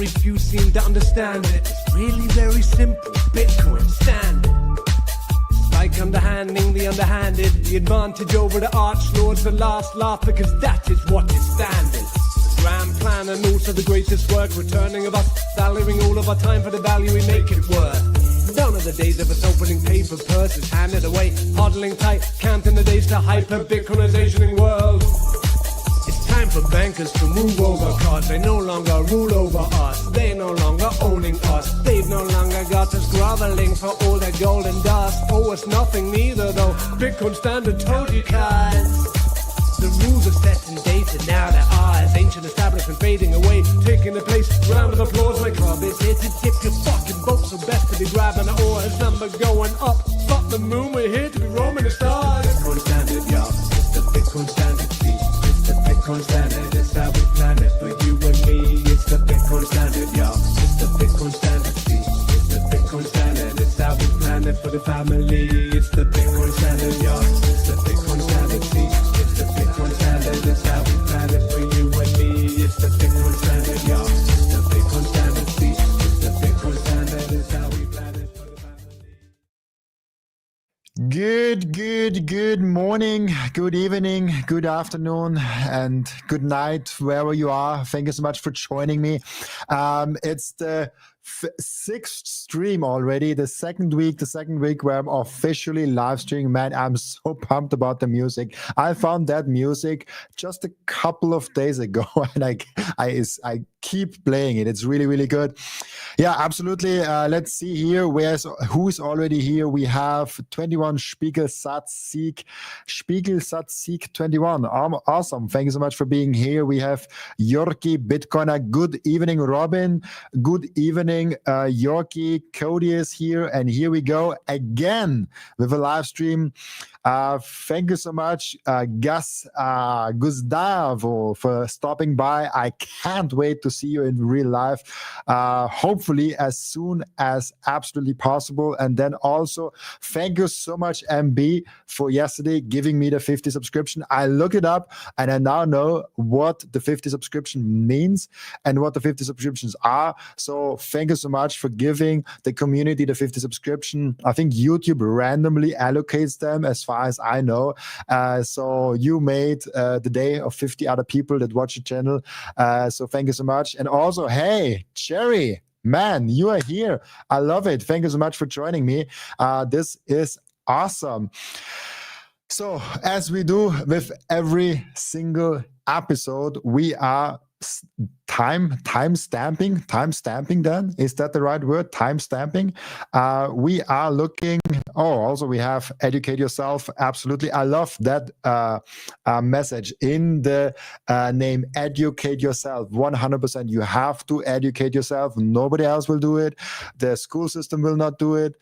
very few seem to understand it. It's really very simple, Bitcoin standard. Like underhanding the underhanded, the advantage over the archlords, the last laugh, because that is what is standard. The grand plan and also the greatest work, returning of us, valuing all of our time for the value we make it worth. None of the days of us opening paper purses, handed away, hodling tight, counting the days to hyper-Bitcoinization in world. It's time for bankers to move over, cause they no longer rule over us. They no longer owning us. They've no longer got us groveling for all their golden dust. Owe us nothing neither though. Bitcoin standard told you guys. The rules are set and dated, now they're ours. Ancient establishment fading away, taking the place. Round of applause, my club is here to tip your fucking boat. So best to be grabbing the oars, number going up. Fuck the moon, we're here to be roaming the stars. Bitcoin standard, y'all. It's the Bitcoin standard beat. It's the Bitcoin standard, it's how we plan it for you and me. It's the Bitcoin standard, y'all. It's the Bitcoin standard beat. It's the Bitcoin standard, it's how we plan it for the family. It's the Bitcoin standard, y'all. It's the Bitcoin standard beat. It's the Bitcoin standard, it's how we plan it for you and me. It's the Bitcoin standard, y'all. It's the Bitcoin standard beat. It's the Bitcoin standard, it's how we plan it for the family. Good morning, good evening, good afternoon, and good night, wherever you are. Thank you so much for joining me. It's the sixth stream already, the second week where I'm officially live streaming. Man, I'm so pumped about the music. I found that music just a couple of days ago, and I keep playing it. It's really, really good. Yeah, absolutely. Let's see here. Who's already here? We have 21 Spiegel-Sat-Sieg 21. Awesome. Thank you so much for being here. We have Yorki Bitcoiner. Good evening, Robin. Good evening, Yorki. Cody is here, and here we go again with a live stream. Thank you so much, Gustavo, for stopping by. I can't wait to see you in real life, hopefully as soon as absolutely possible. And then also, thank you so much, MB, for yesterday giving me the 50 subscription. I looked it up, and I now know what the 50 subscription means and what the 50 subscriptions are. So thank you so much for giving the community the 50 subscription. I think YouTube randomly allocates them, as far as I know. So you made the day of 50 other people that watch the channel. So thank you so much. And also, hey, Cherry, man, you are here. I love it. Thank you so much for joining me. This is awesome. So as we do with every single episode, we are time stamping then, is that the right word? Time stamping. We are looking, also we have educate yourself. Absolutely. I love that message in the name, educate yourself. 100%. You have to educate yourself. Nobody else will do it. The school system will not do it.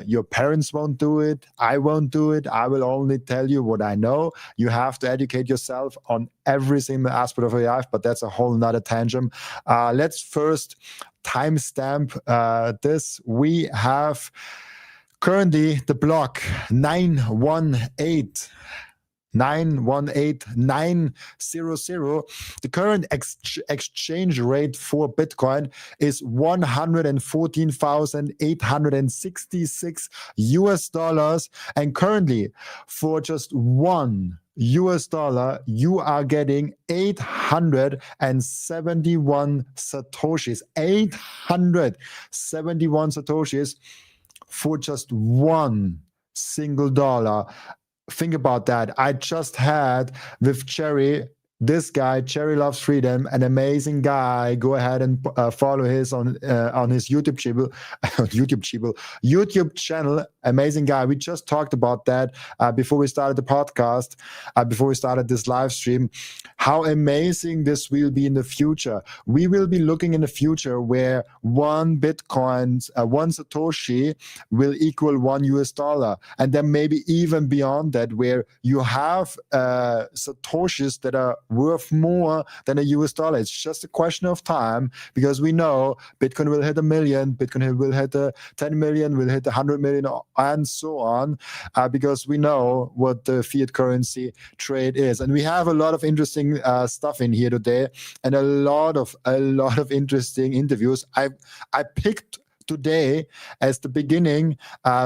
Your parents won't do it. I won't do it. I will only tell you what I know. You have to educate yourself on every single aspect of your life, but that's a whole nother tangent. Let's first timestamp this. We have currently the block 918,900. The current exchange rate for Bitcoin is $114,866 and currently for just $1 you are getting 871 satoshis. 871 satoshis for just $1 single. Think about that. I just had with Cherry, this guy, Cherry Loves Freedom, an amazing guy. Go ahead and follow his on his YouTube channel. Amazing guy. We just talked about that before we started the podcast, before we started this live stream. How amazing this will be in the future. We will be looking in the future where one Bitcoin, one Satoshi will equal $1, and then maybe even beyond that, where you have Satoshis that are worth more than a US dollar. It's just a question of time, because we know Bitcoin will hit 1 million, Bitcoin will hit 10 million, will hit 100 million, and so on, because we know what the fiat currency trade is. And we have a lot of interesting stuff in here today, and a lot of interesting interviews. I picked today as the beginning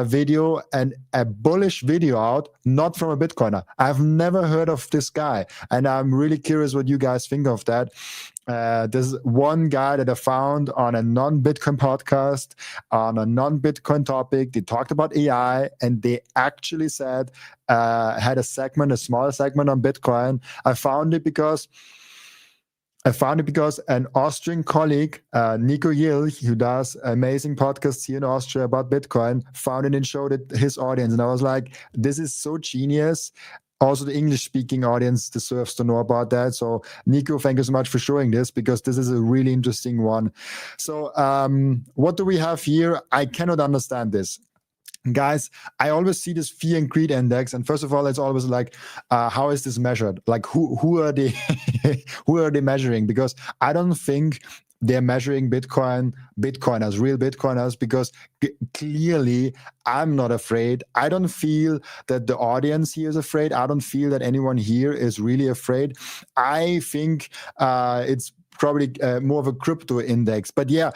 video and a bullish video out, not from a Bitcoiner. I've never heard of this guy, and I'm really curious what you guys think of that. There's one guy that I found on a non-Bitcoin podcast on a non-Bitcoin topic. They talked about AI, and they actually said had a small segment on Bitcoin. I found it because an Austrian colleague, Nico Yill, who does amazing podcasts here in Austria about Bitcoin, found it and showed it his audience. And I was like, this is so genius. Also, the English-speaking audience deserves to know about that. So, Nico, thank you so much for showing this, because this is a really interesting one. So, what do we have here? I cannot understand this. Guys, I always see this fear and greed index, and first of all, it's always like, how is this measured? Like, who are they who are they measuring? Because I don't think they're measuring real Bitcoiners, because clearly I'm not afraid. I don't feel that the audience here is afraid. I don't feel that anyone here is really afraid. I think it's probably more of a crypto index. But yeah,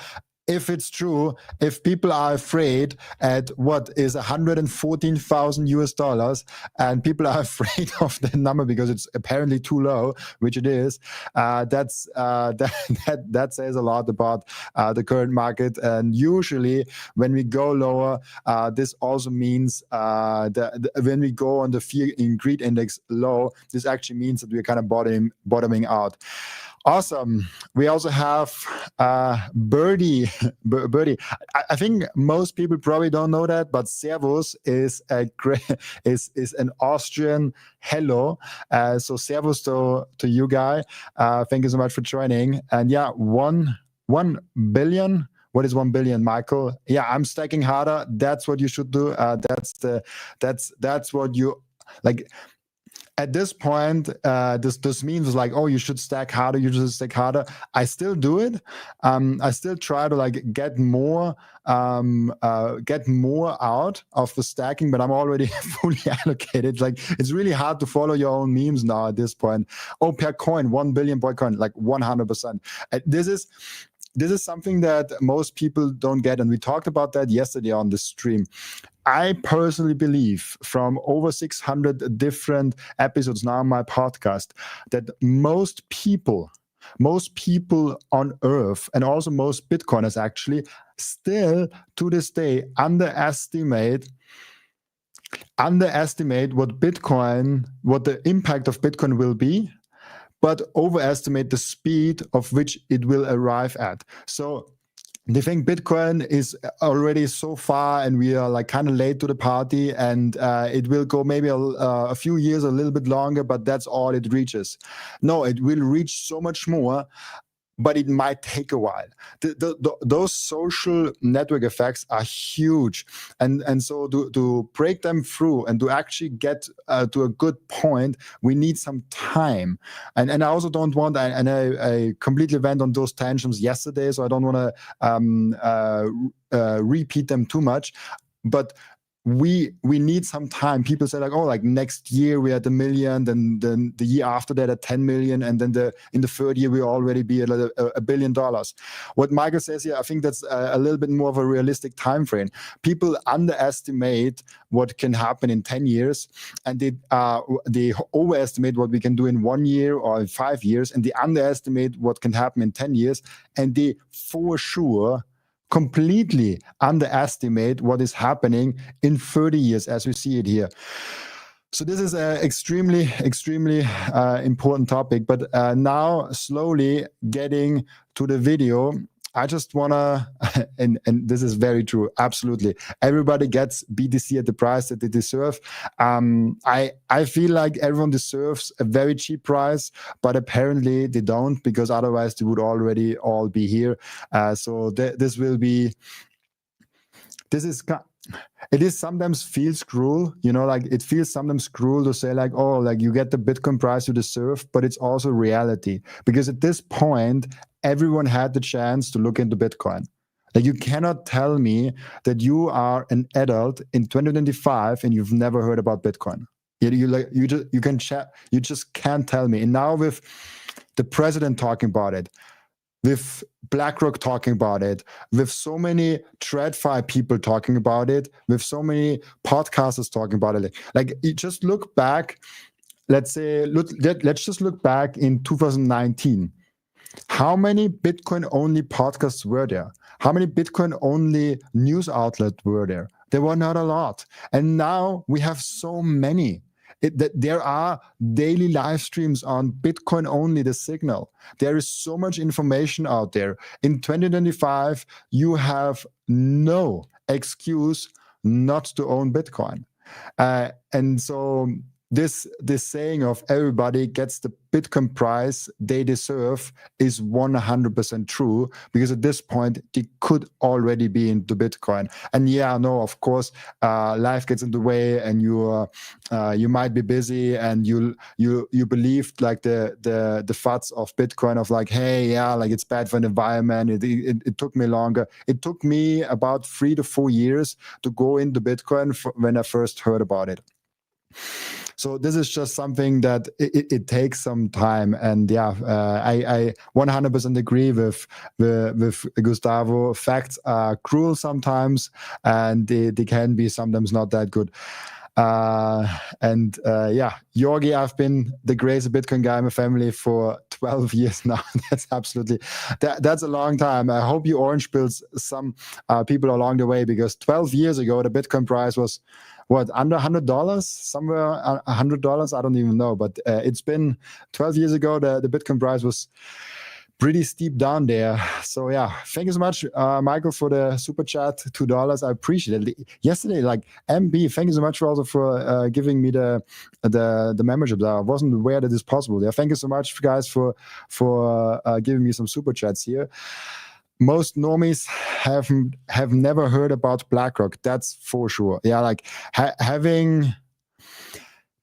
if it's true, if people are afraid at what is 114,000 US dollars, and people are afraid of the number because it's apparently too low, which it is, that says a lot about the current market. And usually, when we go lower, this also means that when we go on the fear and greed index low, this actually means that we're kind of bottoming out. Awesome. We also have Birdie. Birdie. I think most people probably don't know that, but Servus is is an Austrian hello. So Servus to you, guy. Thank you so much for joining. And yeah, 1 billion. What is 1 billion, Michael? Yeah, I'm stacking harder. That's what you should do. That's what you like. At this point, this means like, oh, you should stack harder. You should stack harder. I still do it. I still try to like get more out of the stacking, but I'm already fully allocated. Like, it's really hard to follow your own memes now at this point. Oh, per coin, 1 billion per coin, like 100%. This is something that most people don't get, and we talked about that yesterday on the stream. I personally believe, from over 600 different episodes now on my podcast, that most people on Earth, and also most Bitcoiners actually, still to this day underestimate what the impact of Bitcoin will be, but overestimate the speed of which it will arrive at. So they think Bitcoin is already so far, and we are like kind of late to the party, and it will go maybe a few years, a little bit longer, but that's all it reaches. No, it will reach so much more, but it might take a while. Those social network effects are huge. And so to break them through and to actually get to a good point, we need some time. And I also don't want, and I completely went on those tangents yesterday, so I don't want to repeat them too much. But we need some time. People say like, oh, like next year we're at 1 million, then the year after that at 10 million, and then in the third year we'll already be at $1 billion. What Michael says here, I think that's a little bit more of a realistic time frame. People underestimate what can happen in 10 years, and they overestimate what we can do in 1 year or in 5 years, and they underestimate what can happen in 10 years, and they for sure completely underestimate what is happening in 30 years as we see it here. So this is an extremely important topic. But now slowly getting to the video, I just want to, and this is very true, absolutely. Everybody gets BTC at the price that they deserve. I feel like everyone deserves a very cheap price, but apparently they don't, because otherwise they would already all be here. So this it is sometimes feels cruel, like it feels sometimes cruel to say like, oh, like you get the Bitcoin price you deserve, but it's also reality, because at this point, everyone had the chance to look into Bitcoin. Like, you cannot tell me that you are an adult in 2025 and you've never heard about Bitcoin. You just can't tell me. And now with the president talking about it, with BlackRock talking about it, with so many TradFi people talking about it, with so many podcasters talking about it. Like, you just look back, let's just look back in 2019. How many Bitcoin-only podcasts were there? How many Bitcoin-only news outlets were there? There were not a lot. And now we have so many. There are daily live streams on Bitcoin only, the signal. There is so much information out there. In 2025, you have no excuse not to own Bitcoin. And so this saying of everybody gets the Bitcoin price they deserve is 100% true, because at this point they could already be into Bitcoin. And of course, life gets in the way, and you might be busy, and you believed like the FUDs of Bitcoin of like, hey, like it's bad for the environment. It took me longer. It took me about 3 to 4 years to go into Bitcoin when I first heard about it. So this is just something that it takes some time, and I 100% agree with Gustavo. Facts are cruel sometimes, and they can be sometimes not that good. Georgi, I've been the greatest Bitcoin guy in my family for 12 years now. That's a long time. I hope you orange pills some people along the way, because 12 years ago the Bitcoin price was under $100, somewhere $100. I don't even know, but it's been 12 years ago. The Bitcoin price was pretty steep down there. So thank you so much, Michael, for the super chat, $2. I appreciate it. Yesterday, like MB, thank you so much for giving me the membership. I wasn't aware that it's possible. Thank you so much, guys, for giving me some super chats here. Most normies have never heard about BlackRock. That's for sure.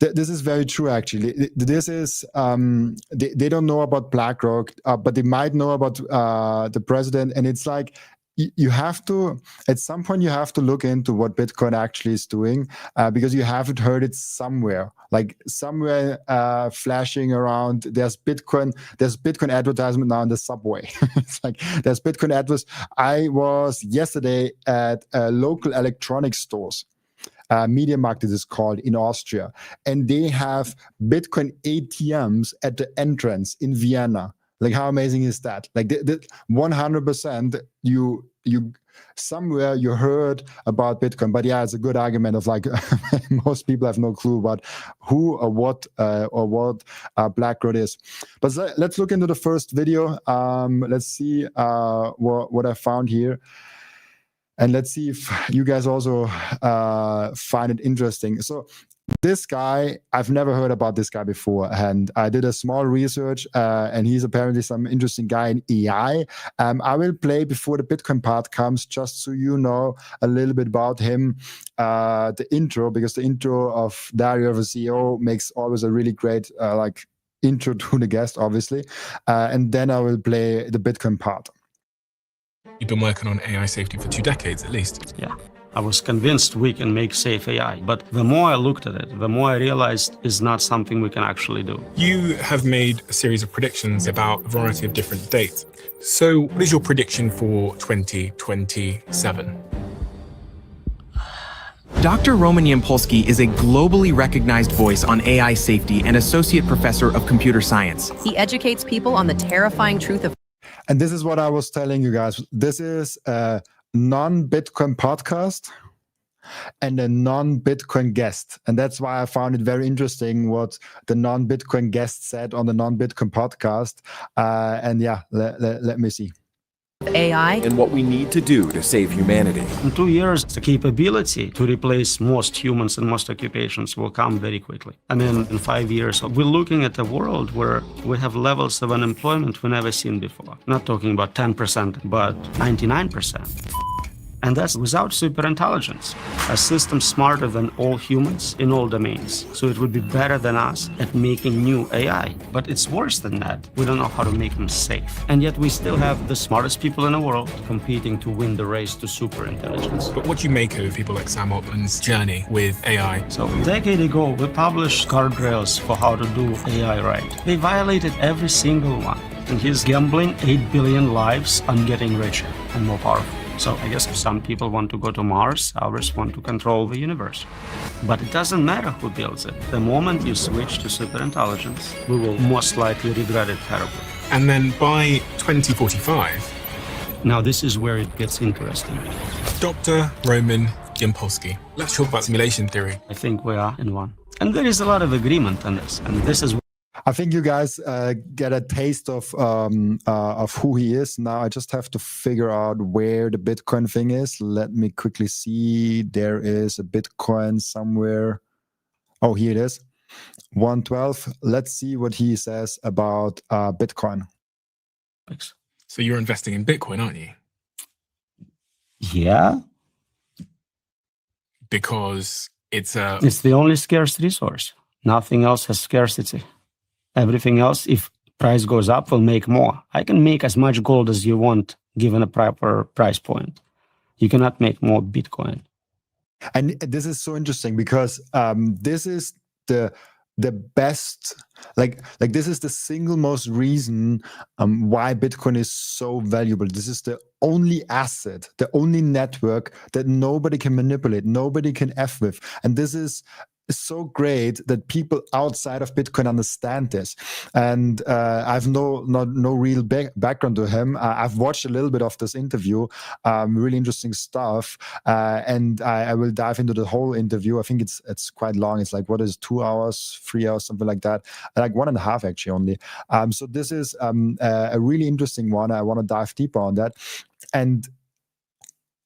This is very true, actually. This is they don't know about BlackRock, but they might know about the president. And it's like, you have to, at some point, you have to look into what Bitcoin actually is doing, because you haven't heard it somewhere, flashing around. There's Bitcoin advertisement now in the subway. It's like, there's Bitcoin adverts. I was yesterday at local electronics stores. Media Market is called, in Austria, and they have Bitcoin ATMs at the entrance in Vienna. Like, how amazing is that? Like, 100% you somewhere you heard about Bitcoin. But it's a good argument of like, most people have no clue about who or what BlackRock is. But let's look into the first video. Let's see what I found here. And let's see if you guys also find it interesting. So this guy, I've never heard about this guy before, and I did a small research, and he's apparently some interesting guy in AI. I will play before the Bitcoin part comes, just so you know a little bit about him, the intro, because the intro of Dario of a CEO makes always a really great intro to the guest, obviously, and then I will play the Bitcoin part. You've been working on AI safety for 2 decades at least. Yeah. I was convinced we can make safe AI, but the more I looked at it, the more I realized it's not something we can actually do. You have made a series of predictions about a variety of different dates. So what is your prediction for 2027? Dr. Roman Yampolsky is a globally recognized voice on AI safety and associate professor of computer science. He educates people on the terrifying truth of... And this is what I was telling you guys. This is a non-Bitcoin podcast and a non-Bitcoin guest. And that's why I found it very interesting what the non-Bitcoin guest said on the non-Bitcoin podcast. Let me see. AI and what we need to do to save humanity. In 2 years, the capability to replace most humans and most occupations will come very quickly. I mean, in 5 years, we're looking at a world where we have levels of unemployment we've never seen before. Not talking about 10%, but 99%. And that's without superintelligence, a system smarter than all humans in all domains. So it would be better than us at making new AI. But it's worse than that. We don't know how to make them safe. And yet we still have the smartest people in the world competing to win the race to superintelligence. But what do you make of people like Sam Altman's journey with AI? So a decade ago, we published guardrails for how to do AI right. They violated every single one. And he's gambling 8 billion lives on getting richer and more powerful. So I guess some people want to go to Mars, others want to control the universe. But it doesn't matter who builds it. The moment you switch to superintelligence, we will most likely regret it terribly. And then by 2045... Now this is where it gets interesting. Dr. Roman Yampolsky. Let's talk about simulation theory. I think we are in one. And there is a lot of agreement on this. And this is I think you guys get a taste of who he is. Now I just have to figure out where the Bitcoin thing is. Let me quickly see. There is a Bitcoin somewhere. Oh, here it is. 112. Let's see what he says about Bitcoin. So you're investing in Bitcoin, aren't you? Yeah. Because it's the only scarce resource. Nothing else has scarcity. Everything else, if price goes up, will make more. I can make as much gold as you want, given a proper price point. You cannot make more Bitcoin. And this is so interesting because this is the best, like this is the single most reason why Bitcoin is so valuable. This is the only asset, the only network that nobody can manipulate, nobody can F with. And this is so great that people outside of Bitcoin understand this. And I've no real background to him. I've watched a little bit of this interview, really interesting stuff. And I will dive into the whole interview. I think it's quite long. It's like, what is 2 hours, 3 hours, something like that. Like 1.5 actually only. So this is a really interesting one. I want to dive deeper on that. And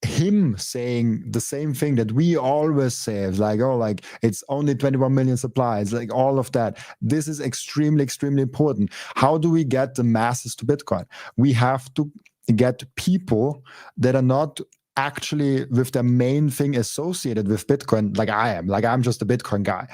him saying the same thing that we always say, is like, oh, like it's only 21 million supplies, like all of that. This is extremely, extremely important. How do we get the masses to Bitcoin? We have to get people that are not actually with the main thing associated with Bitcoin, like I am. Like I'm just a Bitcoin guy.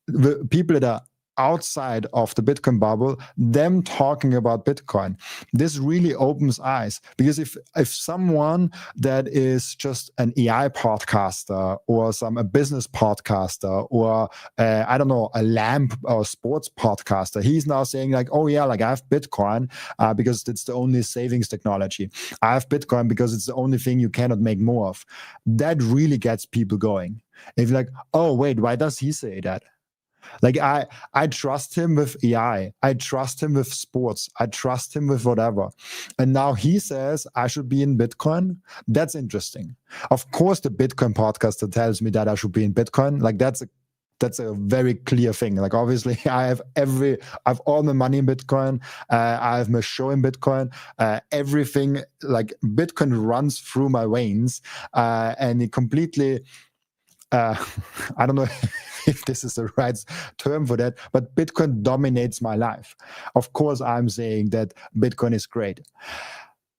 The people that are outside of the Bitcoin bubble, them talking about Bitcoin, this really opens eyes. Because if someone that is just an AI podcaster or a business podcaster or I don't know, a lamp or sports podcaster, he's now saying like, oh yeah, like I have Bitcoin because it's the only savings technology. I have Bitcoin because it's the only thing you cannot make more of. That really gets people going. If you're like, oh wait, why does he say that? Like I trust him with AI. I trust him with sports. I trust him with whatever. And now he says I should be in Bitcoin. That's interesting. Of course, the Bitcoin podcaster tells me that I should be in Bitcoin. Like that's a very clear thing. Like obviously I have all my money in Bitcoin. I have my show in Bitcoin. Everything, like Bitcoin runs through my veins, and it completely I don't know if this is the right term for that, but Bitcoin dominates my life. Of course, I'm saying that Bitcoin is great.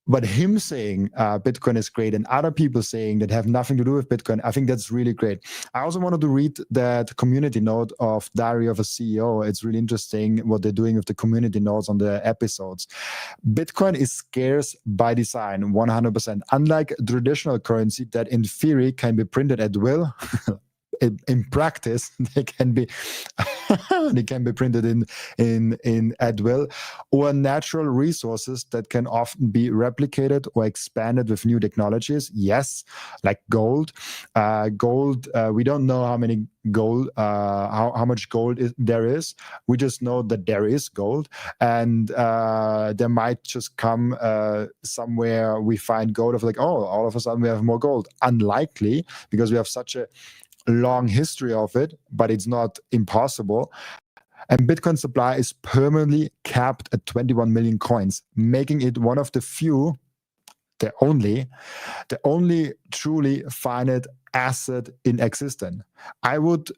But him saying Bitcoin is great and other people saying that have nothing to do with Bitcoin, I think that's really great. I also wanted to read that community note of Diary of a CEO. It's really interesting what they're doing with the community notes on the episodes. Bitcoin is scarce by design, 100%. Unlike traditional currency that in theory can be printed at will, in practice they can be printed in at will, or natural resources that can often be replicated or expanded with new technologies. Yes, like gold. We don't know how many gold, how much gold there is. We just know that there is gold, and there might just come somewhere we find gold of like, oh, all of a sudden we have more gold. Unlikely, because we have such a long history of it, but it's not impossible. And Bitcoin supply is permanently capped at 21 million coins, making it one of the few, the only truly finite asset in existence. I would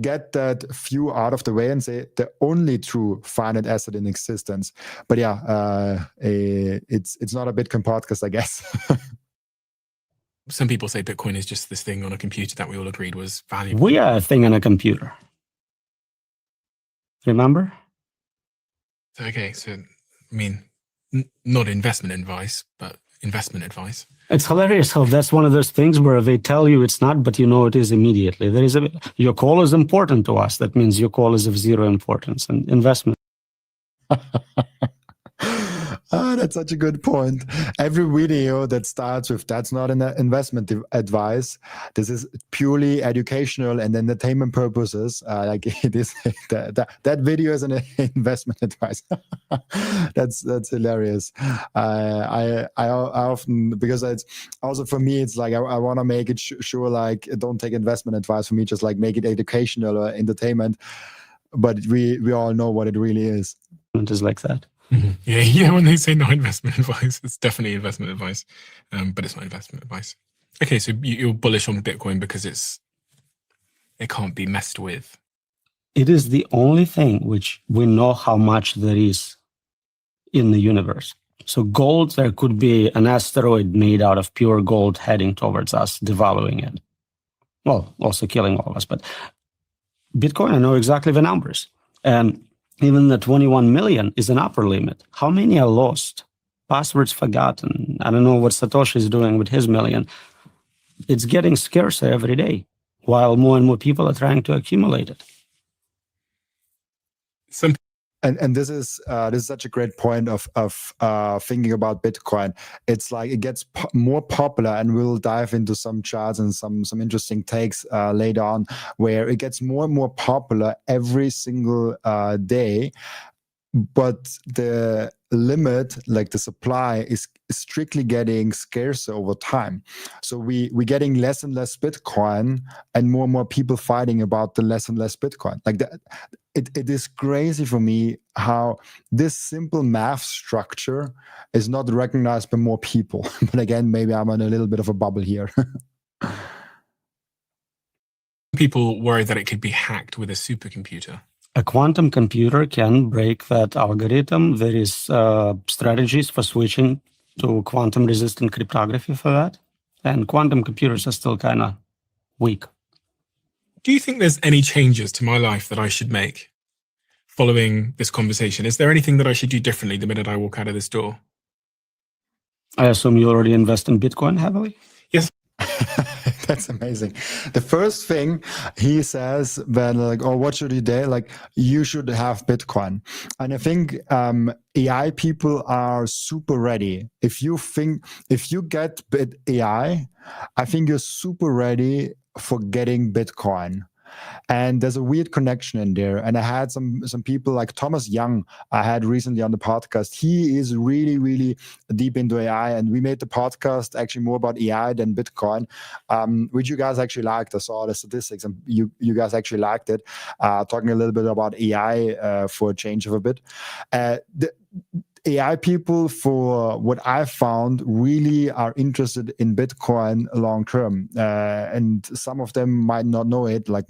get that few out of the way and say the only true finite asset in existence. But yeah, it's not a Bitcoin podcast, I guess. Some people say Bitcoin is just this thing on a computer that we all agreed was valuable. We are a thing on a computer. Remember? Okay, so I mean, not investment advice, but investment advice. It's hilarious how that's one of those things where they tell you it's not, but you know it is immediately. There is your call is important to us. That means your call is of zero importance. And investment. That's such a good point. Every video that starts with "that's not an investment advice," this is purely educational and entertainment purposes. Like it is that video is an investment advice. that's hilarious. I often, because it's also for me, it's like I want to make it sure like don't take investment advice from me, just like make it educational or entertainment. But we all know what it really is. It is like that. Mm-hmm. Yeah. When they say no investment advice, it's definitely investment advice, but it's not investment advice. Okay, so you're bullish on Bitcoin because it can't be messed with. It is the only thing which we know how much there is in the universe. So gold, there could be an asteroid made out of pure gold heading towards us, devaluing it. Well, also killing all of us. But Bitcoin, I know exactly the numbers. And even the 21 million is an upper limit. How many are lost? Passwords forgotten. I don't know what Satoshi is doing with his million. It's getting scarcer every day, while more and more people are trying to accumulate it. And this is such a great point of thinking about Bitcoin. It's like it gets more popular, and we'll dive into some charts and some interesting takes later on, where it gets more and more popular every single day. But the limit, like the supply, is strictly getting scarcer over time. So we're getting less and less Bitcoin, and more people fighting about the less and less Bitcoin. Like that. It is crazy for me how this simple math structure is not recognized by more people. But again, maybe I'm in a little bit of a bubble here. People worry that it could be hacked with a supercomputer. A quantum computer can break that algorithm. There is strategies for switching to quantum-resistant cryptography for that. And quantum computers are still kind of weak. Do you think there's any changes to my life that I should make following this conversation? Is there anything that I should do differently the minute I walk out of this door? I assume you already invest in Bitcoin heavily? Yes. That's amazing. The first thing he says when like, oh, what should you do? Like, you should have Bitcoin. And I think AI people are super ready. If you get AI, I think you're super ready for getting Bitcoin. And there's a weird connection in there. And I had some people like Thomas Young I had recently on the podcast. He is really, really deep into AI. And we made the podcast actually more about AI than Bitcoin, which you guys actually liked. I saw the statistics and you guys actually liked it. Talking a little bit about AI for a change of a bit. The AI people, for what I've found, really are interested in Bitcoin long term. And some of them might not know it, like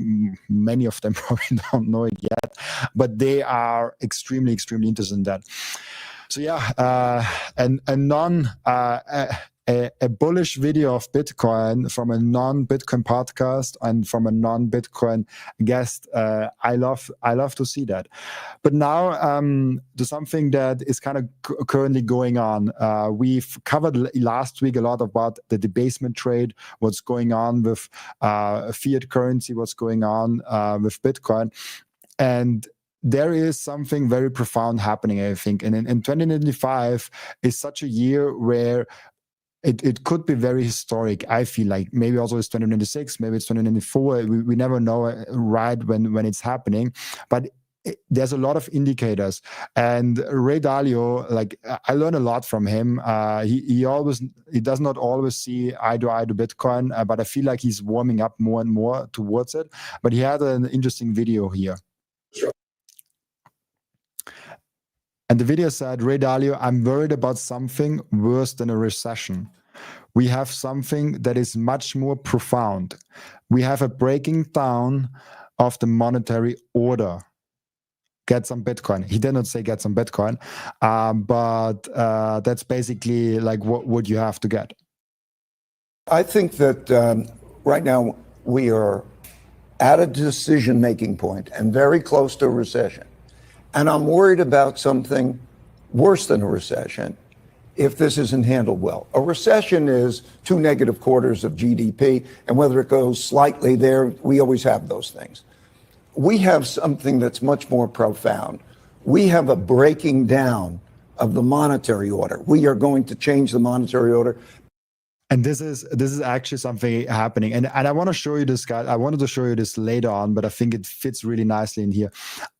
many of them probably don't know it yet, but they are extremely, extremely interested in that. So yeah, a bullish video of Bitcoin from a non-Bitcoin podcast and from a non-Bitcoin guest. I love to see that. But now to something that is kind of currently going on. We've covered last week a lot about the debasement trade, what's going on with fiat currency, what's going on with Bitcoin. And there is something very profound happening, I think. And in 2025 is such a year where it could be very historic. I feel like maybe also it's 2026, maybe it's 2024. We never know right when it's happening, but there's a lot of indicators. And Ray Dalio, like I learned a lot from him. He does not always see eye to Bitcoin, but I feel like he's warming up more and more towards it. But he had an interesting video here. Sure. And the video said, Ray Dalio, I'm worried about something worse than a recession. We have something that is much more profound. We have a breaking down of the monetary order. Get some Bitcoin. He did not say get some Bitcoin, but that's basically like what you have to get. I think that right now we are at a decision-making point and very close to a recession. And I'm worried about something worse than a recession if this isn't handled well. A recession is 2 negative quarters of GDP, and whether it goes slightly there, we always have those things. We have something that's much more profound. We have a breaking down of the monetary order. We are going to change the monetary order. And this is actually something happening. And I want to show you this, guy. I wanted to show you this later on, but I think it fits really nicely in here.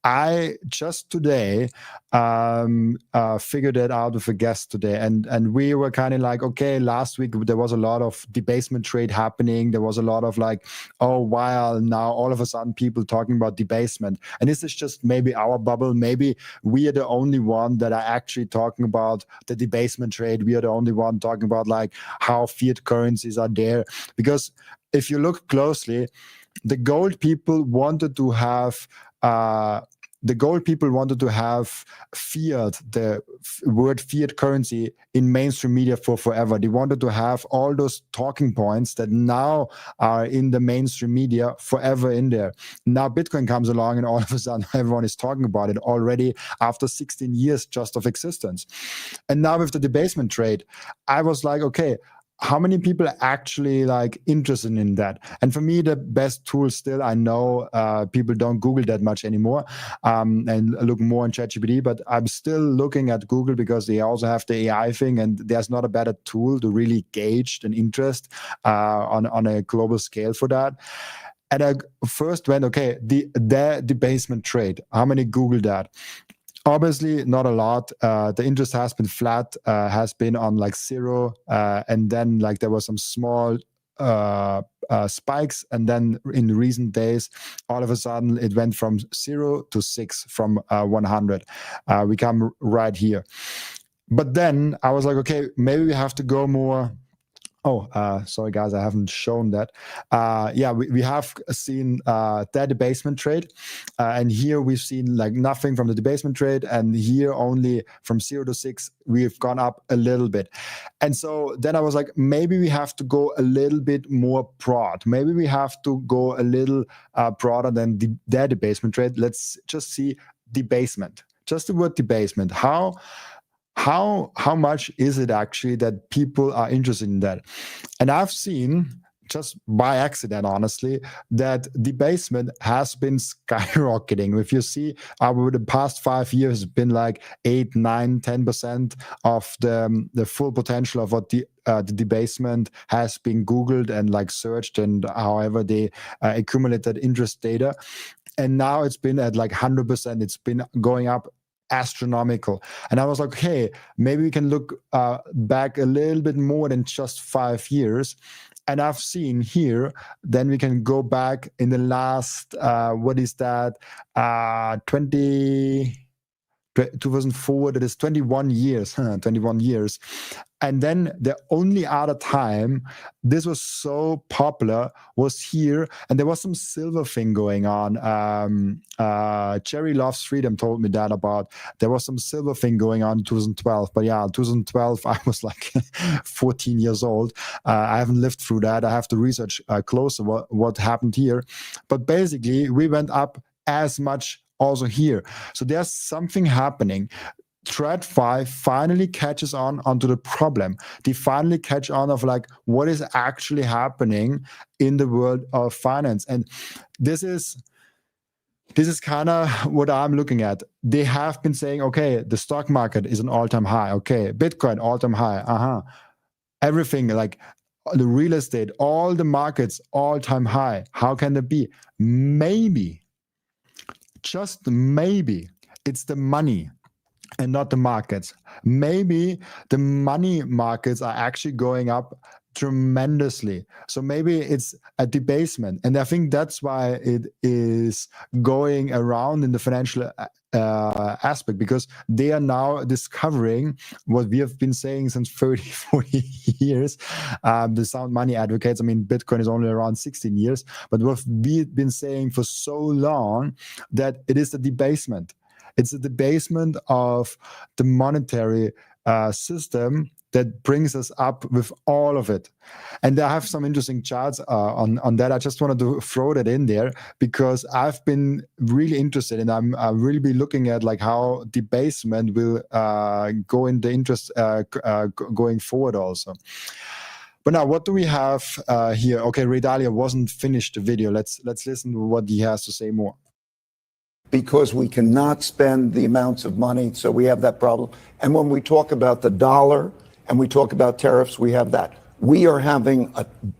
I just today figured it out with a guest today. And we were kind of like, okay, last week there was a lot of debasement trade happening. There was a lot of like, oh, wow, now all of a sudden people talking about debasement. And this is just maybe our bubble. Maybe we are the only one that are actually talking about the debasement trade. We are the only one talking about like how fiat currencies are there. Because if you look closely, the gold people wanted to have fiat, the word fiat currency, in mainstream media for forever. They wanted to have all those talking points that now are in the mainstream media forever in there. Now Bitcoin comes along and all of a sudden everyone is talking about it already after 16 years just of existence. And now with the debasement trade, I was like, okay, how many people are actually like interested in that? And for me, the best tool still, I know people don't Google that much anymore and look more on ChatGPT, but I'm still looking at Google because they also have the AI thing, and there's not a better tool to really gauge an interest on a global scale for that. And I first went, okay, the debasement trade, how many Google that? Obviously, not a lot. The interest has been flat, has been on like 0, and then like there was some small spikes, and then in recent days, all of a sudden it went from 0 to 6 from 100. We come right here, but then I was like, okay, maybe we have to go more. Oh, sorry guys, I haven't shown that. Yeah, we have seen that debasement trade, and here we've seen like nothing from the debasement trade, and here only from 0 to 6 we've gone up a little bit. And so then I was like, maybe we have to go a little bit more broad. Maybe we have to go a little broader than their debasement trade. Let's just see debasement. Just the word debasement. How much is it actually that people are interested in that? And I've seen, just by accident, honestly, that debasement has been skyrocketing. If you see, over the past 5 years, it's been like 8, 9, 10% of the full potential of what the debasement has been Googled and like searched, and however they accumulated interest data. And now it's been at like 100%. It's been going up astronomical. And I was like, hey, maybe we can look back a little bit more than just 5 years. And I've seen here, then we can go back in the last, 2004, that is 21 years, 21 years. And then the only other time this was so popular was here, and there was some silver thing going on. Jerry Loves Freedom told me that about, there was some silver thing going on in 2012. But yeah, 2012, I was like 14 years old. I haven't lived through that. I have to research closer what happened here. But basically, we went up as much also here. So there's something happening. TradFi finally catches on onto the problem. They finally catch on of like what is actually happening in the world of finance. And this is kind of what I'm looking at. They have been saying, okay, the stock market is an all-time high. Okay, Bitcoin all-time high. Everything like the real estate, all the markets all-time high. How can that be? Maybe, just maybe, it's the money and not the markets. Maybe the money markets are actually going up tremendously. So maybe it's a debasement. And I think that's why it is going around in the financial aspect, because they are now discovering what we have been saying since 30, 40 years. The sound money advocates, I mean, Bitcoin is only around 16 years, but what we've been saying for so long, that it is the debasement. It's a debasement of the monetary system that brings us up with all of it. And I have some interesting charts on that. I just wanted to throw that in there because I've been really interested, and I'll really be looking at like how debasement will go in the interest going forward also. But now, what do we have here? Okay, Ray Dalio wasn't finished the video. Let's listen to what he has to say more. Because we cannot spend the amounts of money, so we have that problem. And when we talk about the dollar and we talk about tariffs, we have that. We are having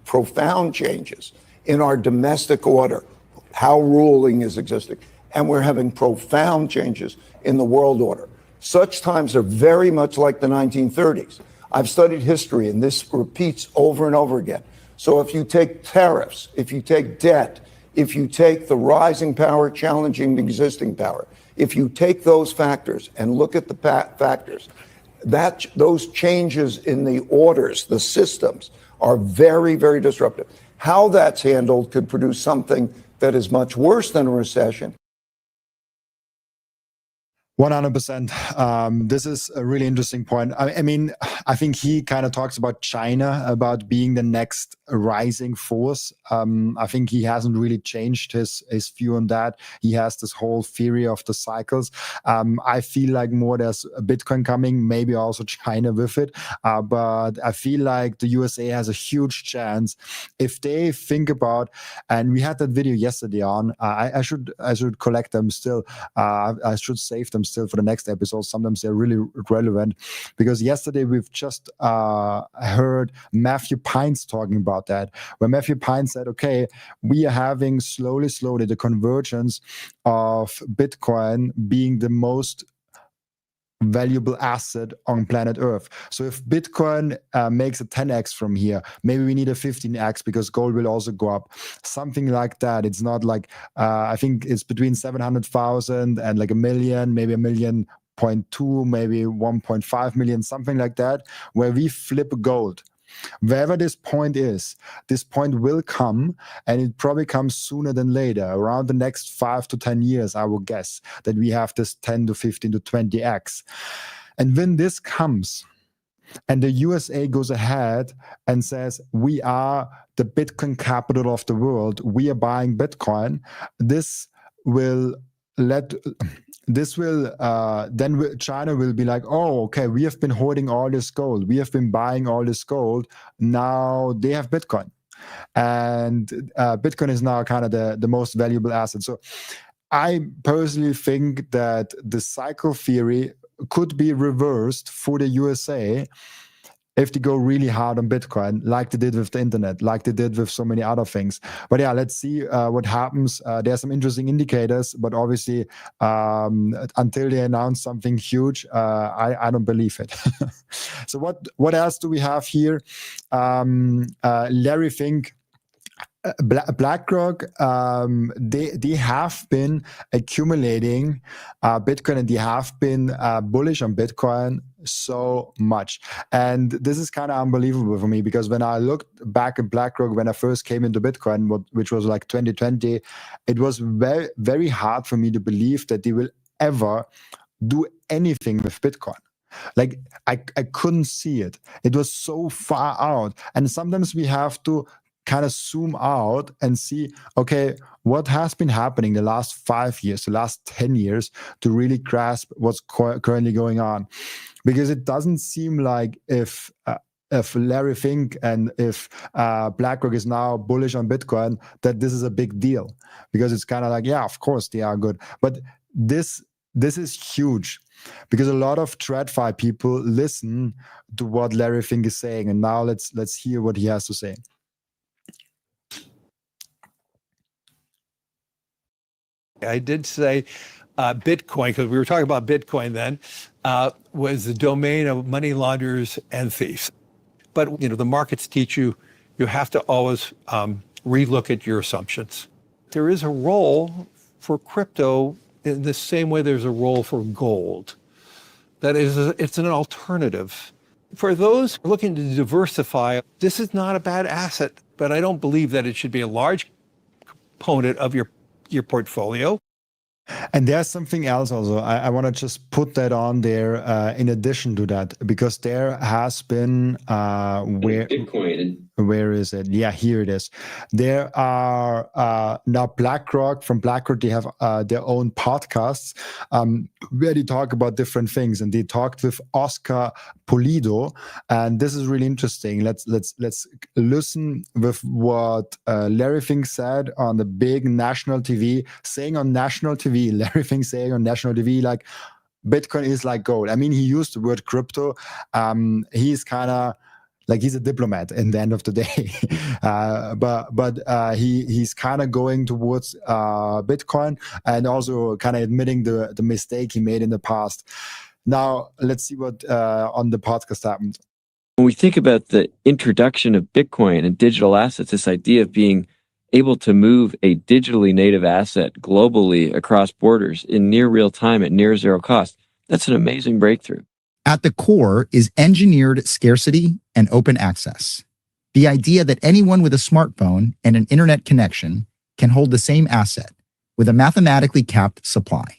profound changes in our domestic order, how ruling is existing, and we're having profound changes in the world order. Such times are very much like the 1930s. I've studied history, and this repeats over and over again. So if you take tariffs, if you take debt, if you take the rising power challenging the existing power, if you take those factors and look at the factors, those changes in the orders, the systems, are very, very disruptive. How that's handled could produce something that is much worse than a recession. 100%. This is a really interesting point. I mean, I think he kind of talks about China, about being the next rising force. I think he hasn't really changed his view on that. He has this whole theory of the cycles. I feel like more there's a Bitcoin coming, maybe also China with it. But I feel like the USA has a huge chance if they think about, and we had that video yesterday on, I should collect them still. I should save them still for the next episode. Sometimes they're really relevant because yesterday we've just heard Matthew Pines talking about that, where Matthew Pines said, okay, we are having slowly the convergence of Bitcoin being the most valuable asset on planet Earth. So if Bitcoin makes a 10x from here, maybe we need a 15x because gold will also go up. Something like that. It's not like, I think it's between 700,000 and like a million, maybe 1.2 million, maybe 1.5 million, something like that, where we flip gold. Wherever this point is, this point will come, and it probably comes sooner than later. Around the next 5 to 10 years, I would guess that we have this 10 to 15 to 20x. And when this comes, and the USA goes ahead and says, we are the Bitcoin capital of the world, we are buying Bitcoin, then China will be like, oh, okay, we have been hoarding all this gold. We have been buying all this gold. Now they have Bitcoin. And Bitcoin is now kind of the most valuable asset. So I personally think that the cycle theory could be reversed for the USA if they go really hard on Bitcoin, like they did with the internet, like they did with so many other things. But yeah, let's see what happens. There are some interesting indicators, but obviously until they announce something huge, I don't believe it. So what else do we have here? Larry Fink, BlackRock, they have been accumulating Bitcoin, and they have been bullish on Bitcoin so much. And this is kind of unbelievable for me, because when I looked back at BlackRock when I first came into Bitcoin, which was like 2020, it was very, very hard for me to believe that they will ever do anything with Bitcoin. Like I couldn't see it. It was so far out. And sometimes we have to kind of zoom out and see, okay, what has been happening the last 5 years, the last 10 years to really grasp what's currently going on. Because it doesn't seem like if Larry Fink and if BlackRock is now bullish on Bitcoin, that this is a big deal. Because it's kind of like, yeah, of course they are good. But this is huge, because a lot of TradFi people listen to what Larry Fink is saying. And now let's hear what he has to say. I did say Bitcoin, because we were talking about Bitcoin then, was the domain of money launderers and thieves. But the markets teach you have to always relook at your assumptions. There is a role for crypto in the same way there's a role for gold. That is, it's an alternative. For those looking to diversify, this is not a bad asset, but I don't believe that it should be a large component of your portfolio. And there's something else also. I want to just put that on there in addition to that, because there has been where is it? Yeah, here it is. There are now from BlackRock, they have their own podcasts where they talk about different things, and they talked with Oscar Pulido, and this is really interesting. Let's listen with what Larry Fink said on the big national TV, saying on national TV, Larry Fink saying on national TV, like, Bitcoin is like gold. I mean, he used the word crypto. He's kind of like, he's a diplomat in the end of the day, but he's kind of going towards Bitcoin, and also kind of admitting the mistake he made in the past. Now let's see what on the podcast happened. When we think about the introduction of Bitcoin and digital assets, this idea of being able to move a digitally native asset globally across borders in near real time at near zero cost, that's an amazing breakthrough. At the core is engineered scarcity and open access. The idea that anyone with a smartphone and an internet connection can hold the same asset with a mathematically capped supply.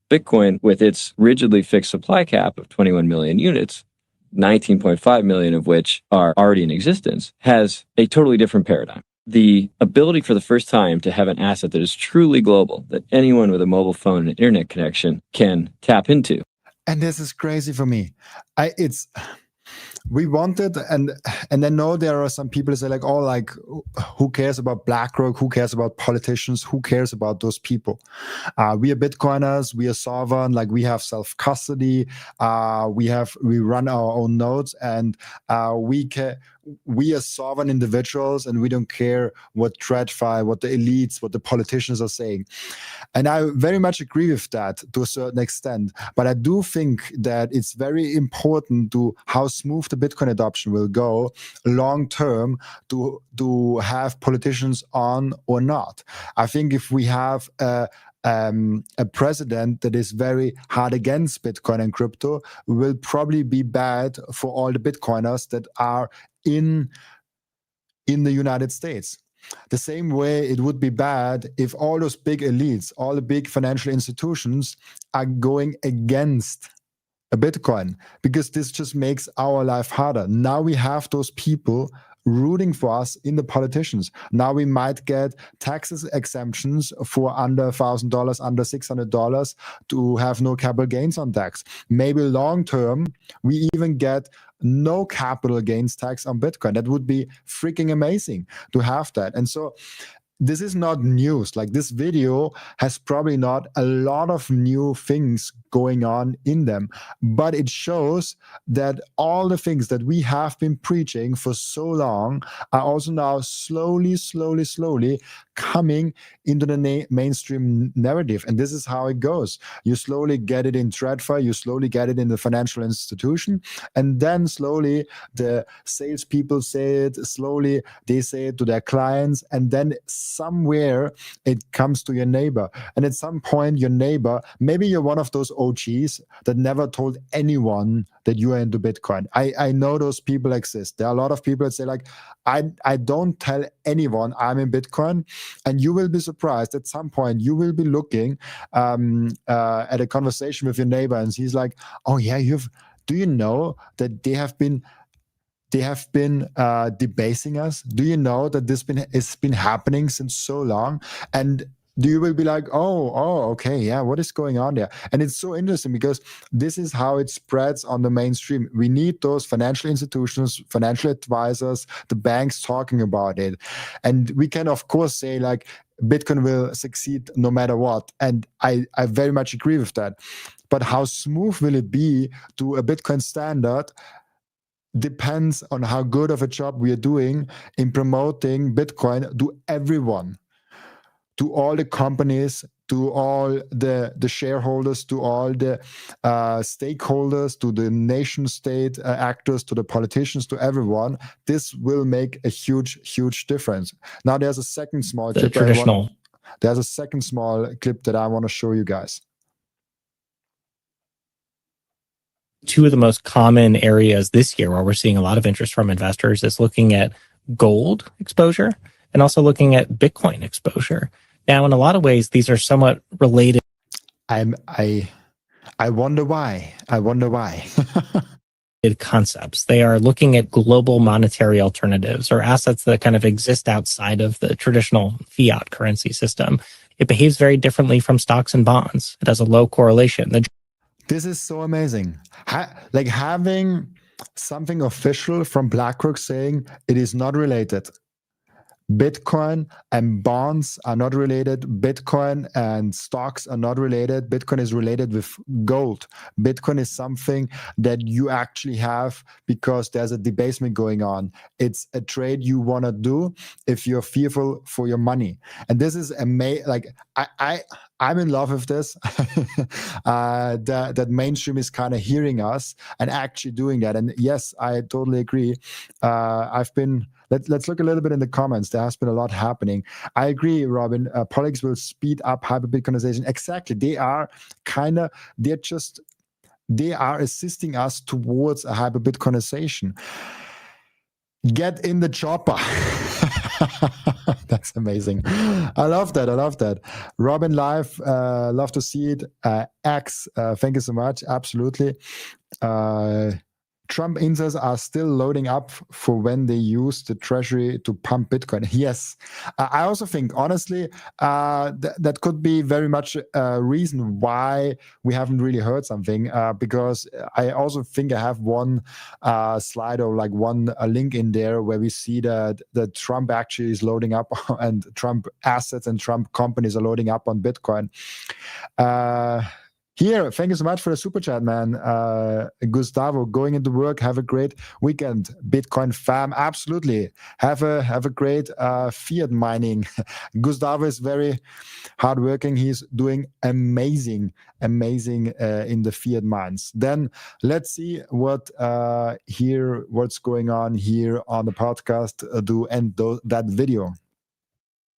Bitcoin, with its rigidly fixed supply cap of 21 million units, 19.5 million of which are already in existence, has a totally different paradigm. The ability for the first time to have an asset that is truly global, that anyone with a mobile phone and an internet connection can tap into. And this is crazy for me. We wanted, and I know there are some people who say like, oh, like, who cares about BlackRock? Who cares about politicians? Who cares about those people? We are Bitcoiners. We are sovereign. Like, we have self-custody. We run our own nodes, and we are sovereign individuals, and we don't care what TradFi, what the elites, what the politicians are saying. And I very much agree with that to a certain extent. But I do think that it's very important to how smooth the Bitcoin adoption will go long term, to have politicians on or not. I think if we have a president that is very hard against Bitcoin and crypto, will probably be bad for all the Bitcoiners that are in the United States. The same way it would be bad if all those big elites, all the big financial institutions are going against a Bitcoin, because this just makes our life harder. Now we have those people rooting for us in the politicians. Now we might get taxes exemptions for under $1,000, under $600 to have no capital gains on tax. Maybe long term, we even get no capital gains tax on Bitcoin. That would be freaking amazing to have that. And so this is not news. Like, this video has probably not a lot of new things going on in them, but it shows that all the things that we have been preaching for so long are also now slowly coming into the mainstream narrative. And this is how it goes. You slowly get it in TradFi, you slowly get it in the financial institution, and then slowly the salespeople say it, slowly they say it to their clients, and then somewhere it comes to your neighbor. And at some point, your neighbor, maybe you're one of those OGs that never told anyone that you are into Bitcoin. I know those people exist. There are a lot of people that say like, I don't tell anyone I'm in Bitcoin. And you will be surprised at some point, you will be looking at a conversation with your neighbor, and he's like, oh yeah, do you know that they have been debasing us? Do you know that it's been happening since so long? And you will be like, oh, okay, yeah, what is going on there? And it's so interesting because this is how it spreads on the mainstream. We need those financial institutions, financial advisors, the banks talking about it. And we can, of course, say like, Bitcoin will succeed no matter what. And I very much agree with that. But how smooth will it be to a Bitcoin standard depends on how good of a job we are doing in promoting Bitcoin to everyone, to all the companies, to all the shareholders, to all the stakeholders, to the nation state actors, to the politicians, to everyone. This will make a huge difference. Now there's a second small clip. There's a second small clip that I want to show you guys. Two of the most common areas this year where we're seeing a lot of interest from investors is looking at gold exposure and also looking at Bitcoin exposure. Now, in a lot of ways, these are somewhat related. I wonder why. I wonder why. Concepts. They are looking at global monetary alternatives or assets that kind of exist outside of the traditional fiat currency system. It behaves very differently from stocks and bonds. It has a low correlation. This is so amazing. Like having something official from BlackRock saying it is not related. Bitcoin and bonds are not related. Bitcoin and stocks are not related. Bitcoin is related with gold. Bitcoin is something that you actually have because there's a debasement going on. It's a trade you want to do if you're fearful for your money. And this is amazing. Like I'm in love with this. That mainstream is kind of hearing us and actually doing that. And yes, I totally agree. Let's look a little bit in the comments. There has been a lot happening. I agree, Robin. Politics will speed up hyper-Bitcoinization. Exactly. They are assisting us towards a hyper-Bitcoinization. Get in the chopper. That's amazing. I love that. Robin Live, love to see it. X, thank you so much. Absolutely. Trump insiders are still loading up for when they use the treasury to pump Bitcoin. Yes. I also think, honestly, that could be very much a reason why we haven't really heard something, because I also think I have one slide or like one link in there where we see that Trump actually is loading up and Trump assets and Trump companies are loading up on Bitcoin. Here, thank you so much for the super chat, man. Gustavo, going into work. Have a great weekend, Bitcoin fam. Absolutely, have a great fiat mining. Gustavo is very hardworking. He's doing amazing in the fiat mines. Then let's see what's going on here on the podcast. Do end that video.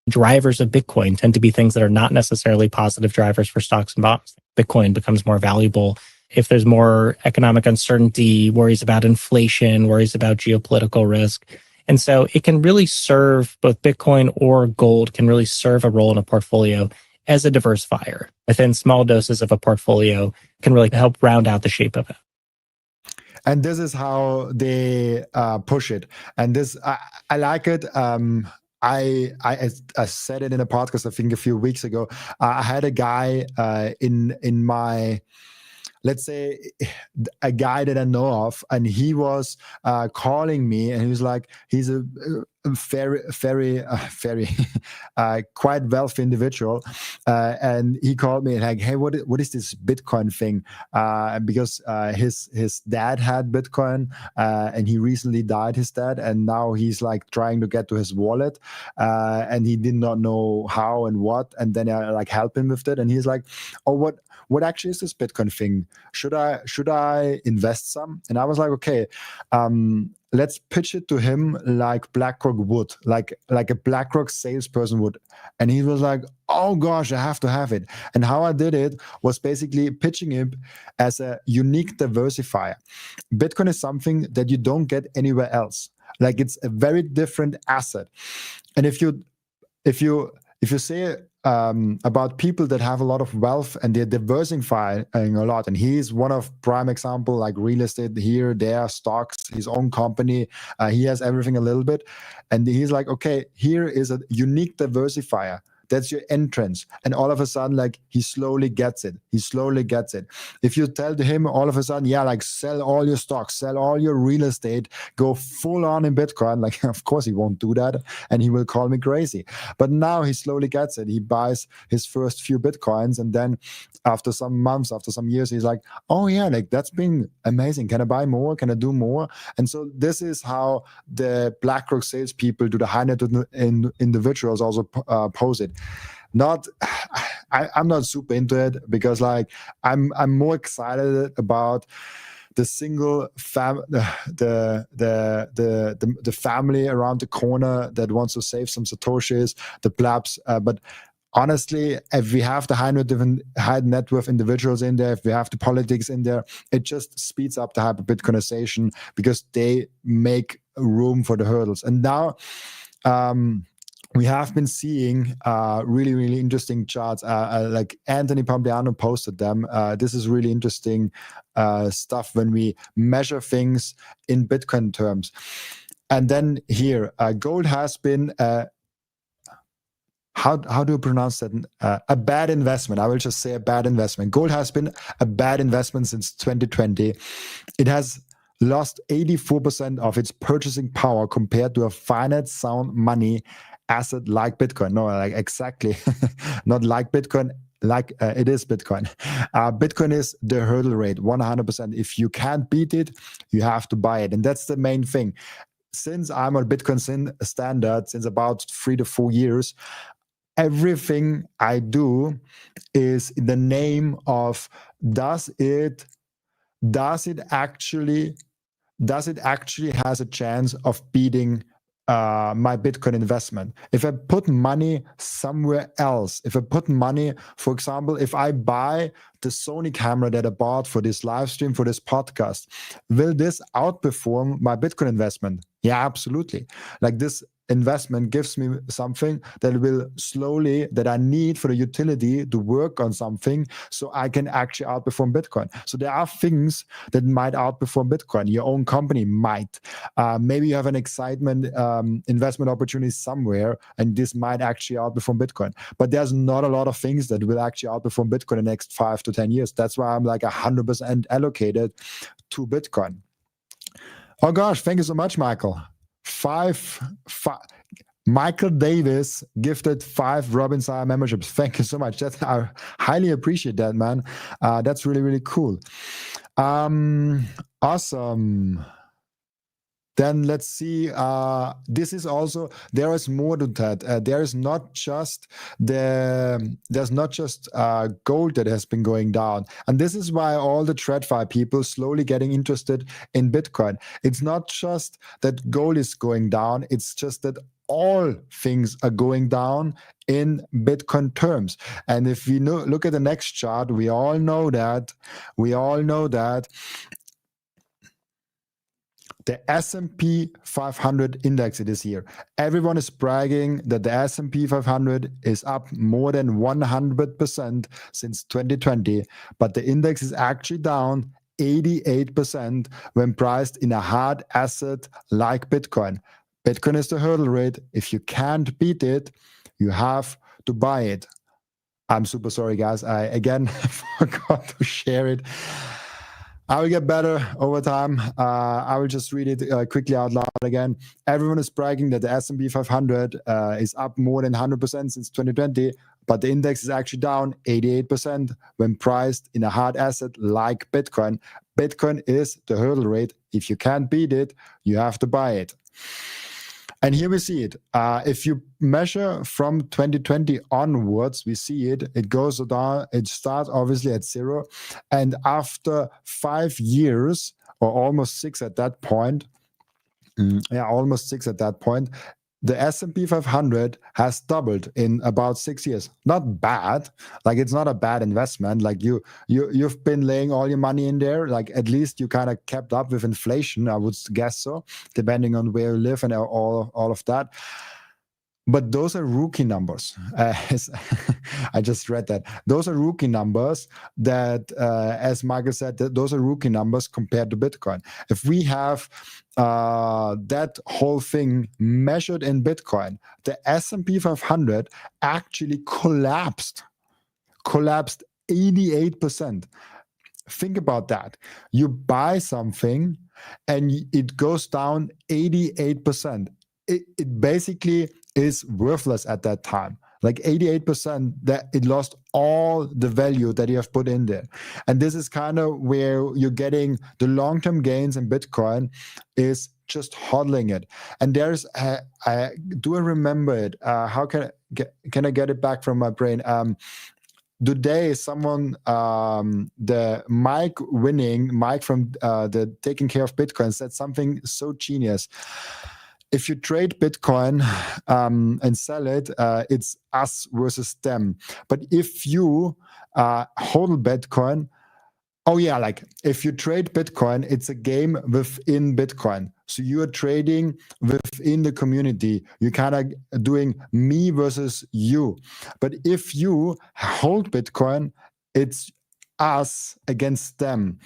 Drivers of Bitcoin tend to be things that are not necessarily positive drivers for stocks and bonds. Bitcoin becomes more valuable if there's more economic uncertainty, worries about inflation, worries about geopolitical risk. And so it can really serve, both Bitcoin or gold can really serve a role in a portfolio as a diversifier. Within small doses of a portfolio can really help round out the shape of it. And this is how they push it. And this, I like it. I said it in a podcast, I think a few weeks ago. I had a guy in my, let's say, a guy that I know of, and he was calling me, and he was like, he's a very quite wealthy individual, and he called me like, hey, what is this Bitcoin thing? Because his dad had Bitcoin, and he recently died, his dad, and now he's like trying to get to his wallet, and he did not know how and what, and then I like help him with it, and he's like, oh, what actually is this Bitcoin thing? Should I invest some? And I was like, okay, let's pitch it to him like BlackRock would, like a BlackRock salesperson would. And he was like, oh gosh, I have to have it. And how I did it was basically pitching it as a unique diversifier. Bitcoin is something that you don't get anywhere else. Like, it's a very different asset. And if you say about people that have a lot of wealth and they're diversifying a lot, and he's one of prime example, like real estate here, there, stocks, his own company, he has everything a little bit, and he's like, okay, here is a unique diversifier. That's your entrance. And all of a sudden, like, he slowly gets it. If you tell to him all of a sudden, yeah, like, sell all your stocks, sell all your real estate, go full on in Bitcoin, like, of course he won't do that. And he will call me crazy. But now he slowly gets it. He buys his first few Bitcoins. And then after some months, after some years, he's like, oh yeah, like, that's been amazing. Can I buy more? Can I do more? And so this is how the BlackRock salespeople to the high net worth individuals also pose it. I'm not super into it, because like I'm more excited about the single the family around the corner that wants to save some satoshis, the plebs. But honestly, if we have the high net worth individuals in there, if we have the politics in there, it just speeds up the hyper-Bitcoinization, because they make room for the hurdles. And now we have been seeing really, really interesting charts. Like Anthony Pompliano posted them. This is really interesting stuff when we measure things in Bitcoin terms. And then here, gold has been how do you pronounce that? A bad investment. I will just say a bad investment. Gold has been a bad investment since 2020. It has lost 84% of its purchasing power compared to a finite sound money asset like Bitcoin. No, like exactly, not like Bitcoin. Like it is Bitcoin. Bitcoin is the hurdle rate, 100%. If you can't beat it, you have to buy it, and that's the main thing. Since I'm on Bitcoin standard since about 3 to 4 years, everything I do is in the name of does it actually has a chance of beating my Bitcoin investment. If I put money somewhere else, if I put money, for example, if I buy the Sony camera that I bought for this live stream, for this podcast, will this outperform my Bitcoin investment? Yeah, absolutely. Like this investment gives me something that will slowly, that I need for the utility to work on something so I can actually outperform Bitcoin. So there are things that might outperform Bitcoin. Your own company might. Maybe you have an excitement investment opportunity somewhere and this might actually outperform Bitcoin. But there's not a lot of things that will actually outperform Bitcoin in the next 5 to 10 years. That's why I'm like 100% allocated to Bitcoin. Oh gosh, thank you so much, Michael. Michael Davis gifted 5 Robin Seyr memberships. Thank you so much. I highly appreciate that, man. That's really, really cool. Awesome. Then let's see. This is also, there is more to that. There's not just gold that has been going down, and this is why all the TradFi people slowly getting interested in Bitcoin. It's not just that gold is going down; it's just that all things are going down in Bitcoin terms. And if we look at the next chart, we all know that the S&P 500 index this year. Everyone is bragging that the S&P 500 is up more than 100% since 2020, but the index is actually down 88% when priced in a hard asset like Bitcoin. Bitcoin is the hurdle rate. If you can't beat it, you have to buy it. I'm super sorry, guys. I again forgot to share it. I will get better over time. I will just read it quickly out loud again. Everyone is bragging that the S&P 500 is up more than 100% since 2020, but the index is actually down 88% when priced in a hard asset like Bitcoin. Bitcoin is the hurdle rate. If you can't beat it, you have to buy it. And here we see it. If you measure from 2020 onwards, we see it. It goes down. It starts obviously at 0. And after 5 years, or almost 6 at that point, the S&P 500 has doubled in about 6 years. Not bad. Like, it's not a bad investment. Like, you've been laying all your money in there. Like, at least you kind of kept up with inflation, I would guess so, depending on where you live and all of that. But those are rookie numbers. I just read that. Those are rookie numbers that, as Michael said, those are rookie numbers compared to Bitcoin. If we have that whole thing measured in Bitcoin, the S&P 500 actually collapsed 88%. Think about that. You buy something and it goes down 88%. It basically is worthless at that time. Like 88%, that it lost all the value that you have put in there. And this is kind of where you're getting the long-term gains in Bitcoin, is just hodling it. And there's, I remember it? How can I get it back from my brain? Today, someone, the Mike from the Taking Care of Bitcoin, said something so genius. If you trade Bitcoin and sell it, it's us versus them. But if you hold Bitcoin, like if you trade Bitcoin, it's a game within Bitcoin. So you are trading within the community. You're kind of doing me versus you. But if you hold Bitcoin, it's us against them.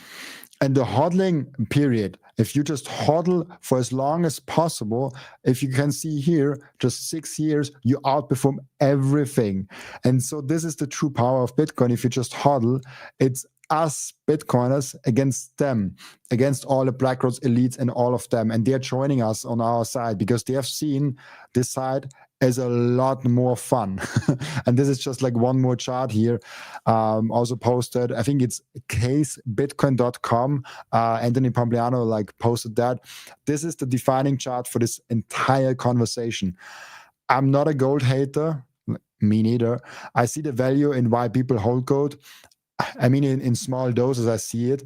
And the hodling period, if you just hodl for as long as possible, if you can see here, just 6 years, you outperform everything. And so this is the true power of Bitcoin. If you just hodl, it's us Bitcoiners against them, against all the BlackRock elites and all of them. And they're joining us on our side because they have seen this side as a lot more fun. And this is just like one more chart here. Also posted, I think it's casebitcoin.com. Anthony Pompliano like posted that. This is the defining chart for this entire conversation. I'm not a gold hater, me neither. I see the value in why people hold gold. I mean, in small doses, I see it.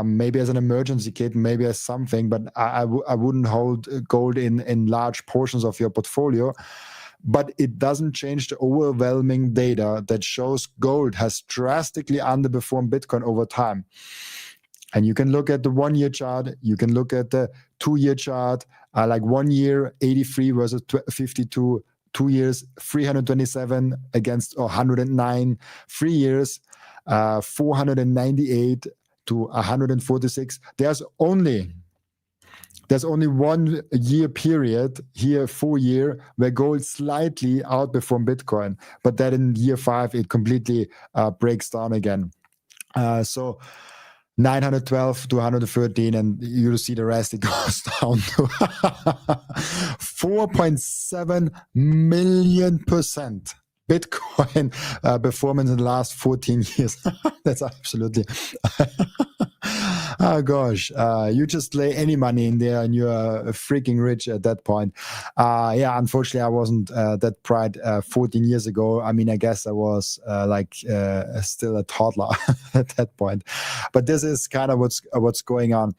Maybe as an emergency kit, maybe as something, but I wouldn't hold gold in large portions of your portfolio. But it doesn't change the overwhelming data that shows gold has drastically underperformed Bitcoin over time. And you can look at the 1 year chart, you can look at the 2 year chart, like 1 year, 83 versus 52, 2 years, 327 against 109, 3 years, 498 to 146. There's only 1 year period here, 4 year, where gold slightly outperformed Bitcoin, but then in year 5 it completely breaks down again. So 912 to 113, and you'll see the rest, it goes down to 4.7 million % Bitcoin performance in the last 14 years. That's absolutely oh gosh, you just lay any money in there and you're freaking rich at that point. Yeah, unfortunately I wasn't that bright 14 years ago. I mean, I guess I was still a toddler at that point, but this is kind of what's going on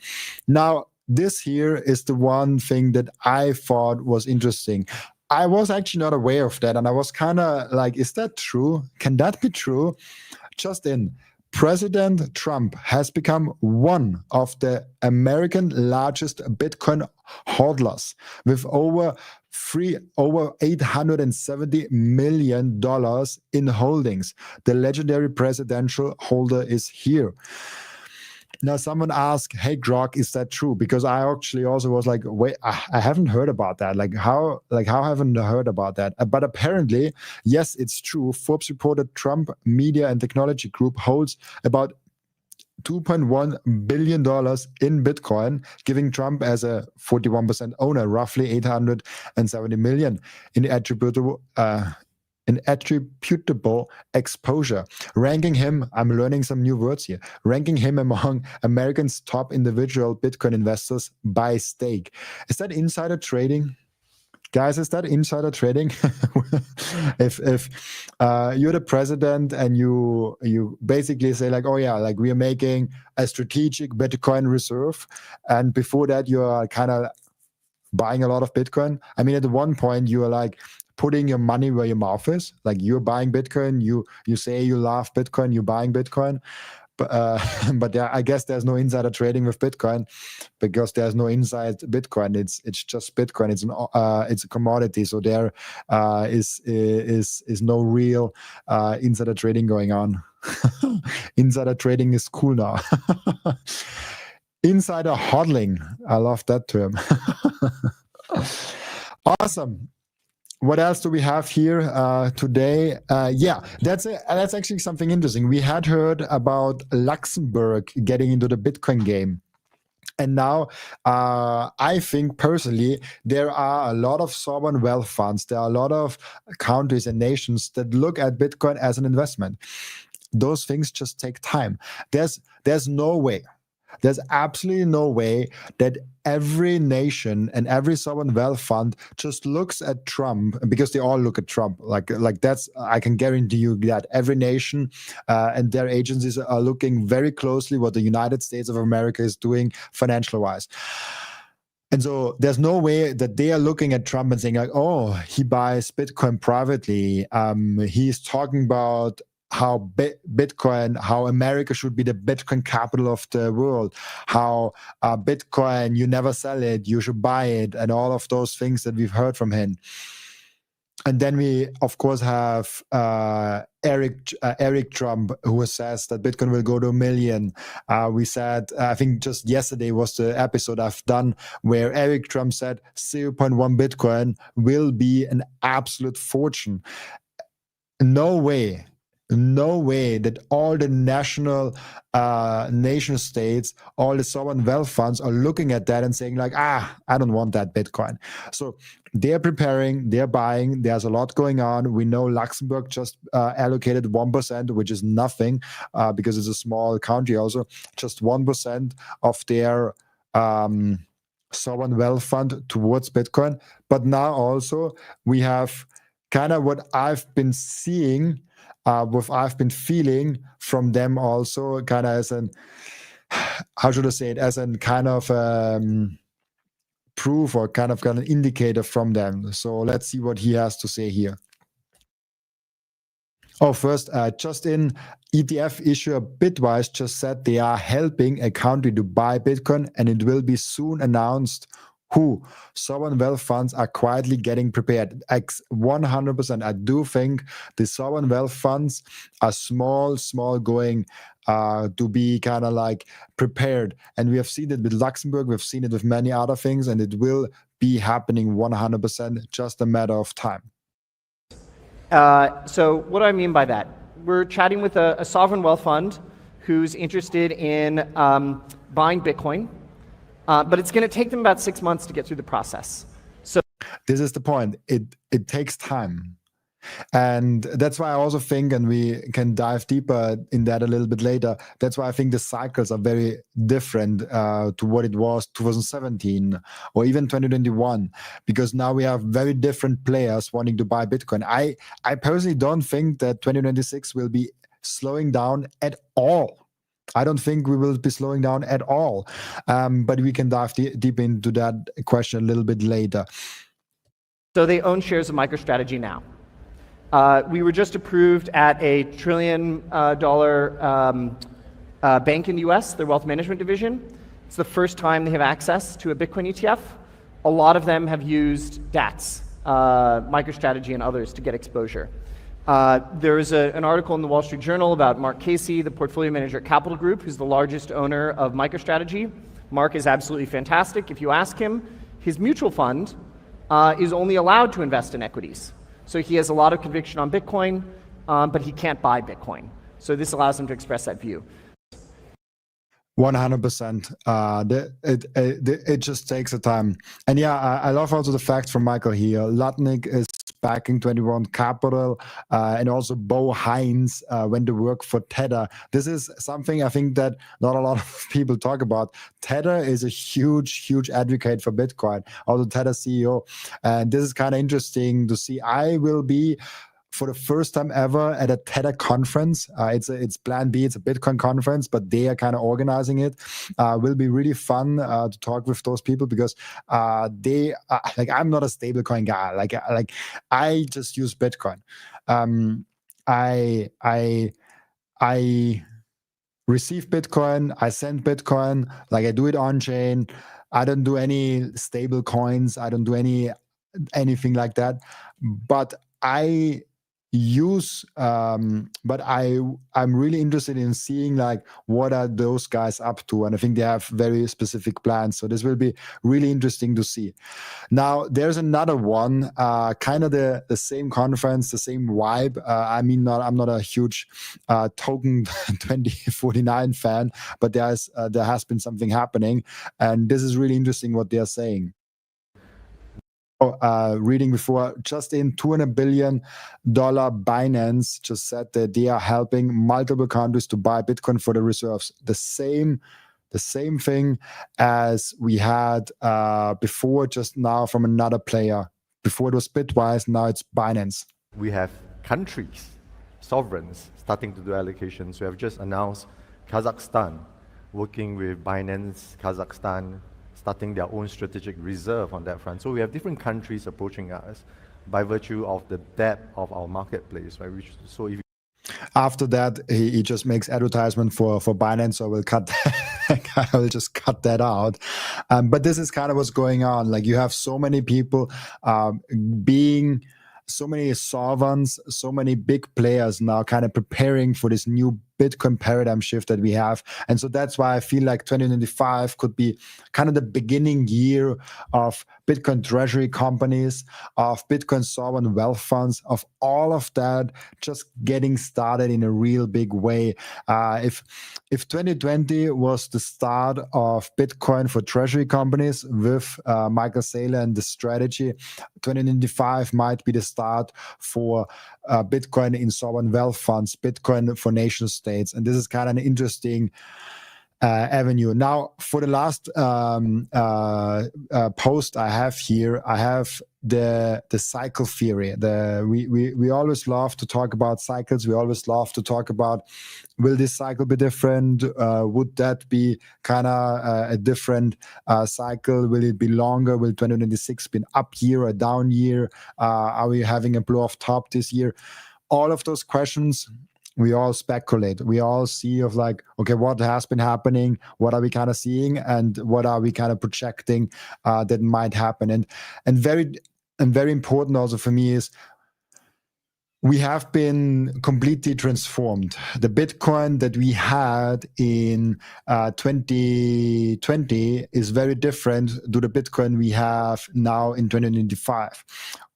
now. This here is the one thing that I thought was interesting. I was actually not aware of that, and I was kind of like, is that true? Can that be true? Just in, President Trump has become one of the American largest Bitcoin hodlers with over $870 million in holdings. The legendary presidential holder is here. Now, someone asked, hey, Grok, is that true? Because I actually also was like, wait, I haven't heard about that. How haven't I heard about that? But apparently, yes, it's true. Forbes reported Trump Media and Technology Group holds about $2.1 billion in Bitcoin, giving Trump as a 41% owner, roughly $870 million in attributable exposure, ranking him, I'm learning some new words here, ranking him among Americans' top individual Bitcoin investors by stake. Is that insider trading? Guys, is that insider trading? if you're the president and you basically say like, oh yeah, like we're making a strategic Bitcoin reserve, and before that you are kind of buying a lot of Bitcoin. I mean, at one point you are like putting your money where your mouth is. Like you're buying Bitcoin, you say you love Bitcoin, you're buying Bitcoin. But yeah, I guess there's no insider trading with Bitcoin because there's no inside Bitcoin. It's just Bitcoin. It's a commodity. So there is no real insider trading going on. Insider trading is cool now. Insider hodling. I love that term. Awesome. What else do we have here today? Yeah, that's actually something interesting. We had heard about Luxembourg getting into the Bitcoin game. And now, I think personally, there are a lot of sovereign wealth funds. There are a lot of countries and nations that look at Bitcoin as an investment. Those things just take time. There's no way. There's absolutely no way that every nation and every sovereign wealth fund just looks at Trump, because they all look at Trump. Like that's, I can guarantee you that every nation and their agencies are looking very closely what the United States of America is doing financial wise. And so there's no way that they are looking at Trump and saying like, oh, he buys Bitcoin privately. He's talking about how Bitcoin, how America should be the Bitcoin capital of the world, how Bitcoin, you never sell it, you should buy it, and all of those things that we've heard from him. And then we, of course, have Eric Trump, who says that Bitcoin will go to 1 million. We said, I think just yesterday was the episode I've done where Eric Trump said 0.1 Bitcoin will be an absolute fortune. No way that all the nation states, all the sovereign wealth funds are looking at that and saying like, I don't want that Bitcoin. So they're preparing, they're buying. There's a lot going on. We know Luxembourg just allocated 1%, which is nothing because it's a small country also, just 1% of their sovereign wealth fund towards Bitcoin. But now also we have kind of what I've been seeing, what I've been feeling from them also, kind of as an, how should I say it, as an kind of proof or kind of an indicator from them. So let's see what he has to say here. Oh, first, just in ETF issuer Bitwise just said they are helping a country to buy Bitcoin, and it will be soon announced who. Sovereign wealth funds are quietly getting prepared. 100%. I do think the sovereign wealth funds are small going to be kind of like prepared. And we have seen it with Luxembourg, we've seen it with many other things, and it will be happening 100%, just a matter of time. So what do I mean by that? We're chatting with a sovereign wealth fund who's interested in buying Bitcoin. But it's going to take them about 6 months to get through the process. So this is the point. It takes time. And that's why I also think, and we can dive deeper in that a little bit later, that's why I think the cycles are very different to what it was 2017 or even 2021, because now we have very different players wanting to buy Bitcoin. I personally don't think that 2026 will be slowing down at all. I don't think we will be slowing down at all, but we can dive deep into that question a little bit later. So they own shares of MicroStrategy now. We were just approved at a $1 trillion bank in the US, their wealth management division. It's the first time they have access to a Bitcoin ETF. A lot of them have used DATs, MicroStrategy and others to get exposure. There is an article in the Wall Street Journal about Mark Casey, the portfolio manager at Capital Group, who's the largest owner of MicroStrategy. Mark is absolutely fantastic. If you ask him, his mutual fund is only allowed to invest in equities. So he has a lot of conviction on Bitcoin, but he can't buy Bitcoin. So this allows him to express that view. 100%. It just takes a time. And yeah, I love also the fact from Michael here. Lutnick is backing 21 Capital, and also Bo Hines went to work for Tether. This is something I think that not a lot of people talk about. Tether is a huge advocate for Bitcoin, also Tether CEO. And this is kind of interesting to see. I will be, for the first time ever, at a Tether conference. It's Plan B, it's a Bitcoin conference, but they are kind of organizing it. Will be really fun to talk with those people, because they like, I'm not a stablecoin guy. Like I just use Bitcoin. I receive Bitcoin, I send Bitcoin, like I do it on chain. I don't do any stable coins. I don't do anything like that. But I use but I'm really interested in seeing like what are those guys up to, and I think they have very specific plans, so this will be really interesting to see. Now there's another one, kind of the same conference, the same vibe. I'm not a huge token 2049 fan, but there has been something happening, and this is really interesting what they're saying. Reading before, just in $200 billion, Binance just said that they are helping multiple countries to buy Bitcoin for the reserves. The same thing as we had before, just now from another player. Before it was Bitwise, now it's Binance. We have countries, sovereigns, starting to do allocations. We have just announced Kazakhstan working with Binance Kazakhstan, starting their own strategic reserve on that front. So we have different countries approaching us by virtue of the depth of our marketplace, right? after that, he just makes advertisement for Binance. So I will just cut that out. But this is kind of what's going on. Like, you have so many people being so many sovereigns, so many big players now kind of preparing for this new Bitcoin paradigm shift that we have. And so that's why I feel like 2025 could be kind of the beginning year of Bitcoin treasury companies, of Bitcoin sovereign wealth funds, of all of that just getting started in a real big way. If 2020 was the start of Bitcoin for treasury companies with Michael Saylor and the strategy, 2025 might be the start for Bitcoin in sovereign wealth funds, Bitcoin for nation states. And this is kind of an interesting avenue. Now, for the last post I have here, I have the cycle theory. We always love to talk about cycles. We always love to talk about, will this cycle be different? Would that be kind of a different cycle? Will it be longer? Will 2026 be an up year, a down year? Are we having a blow off top this year? All of those questions, we all speculate. We all see of like, okay, what has been happening? What are we kind of seeing? And what are we kind of projecting that might happen? And very important also for me is, we have been completely transformed. The Bitcoin that we had in 2020 is very different to the Bitcoin we have now in 2025.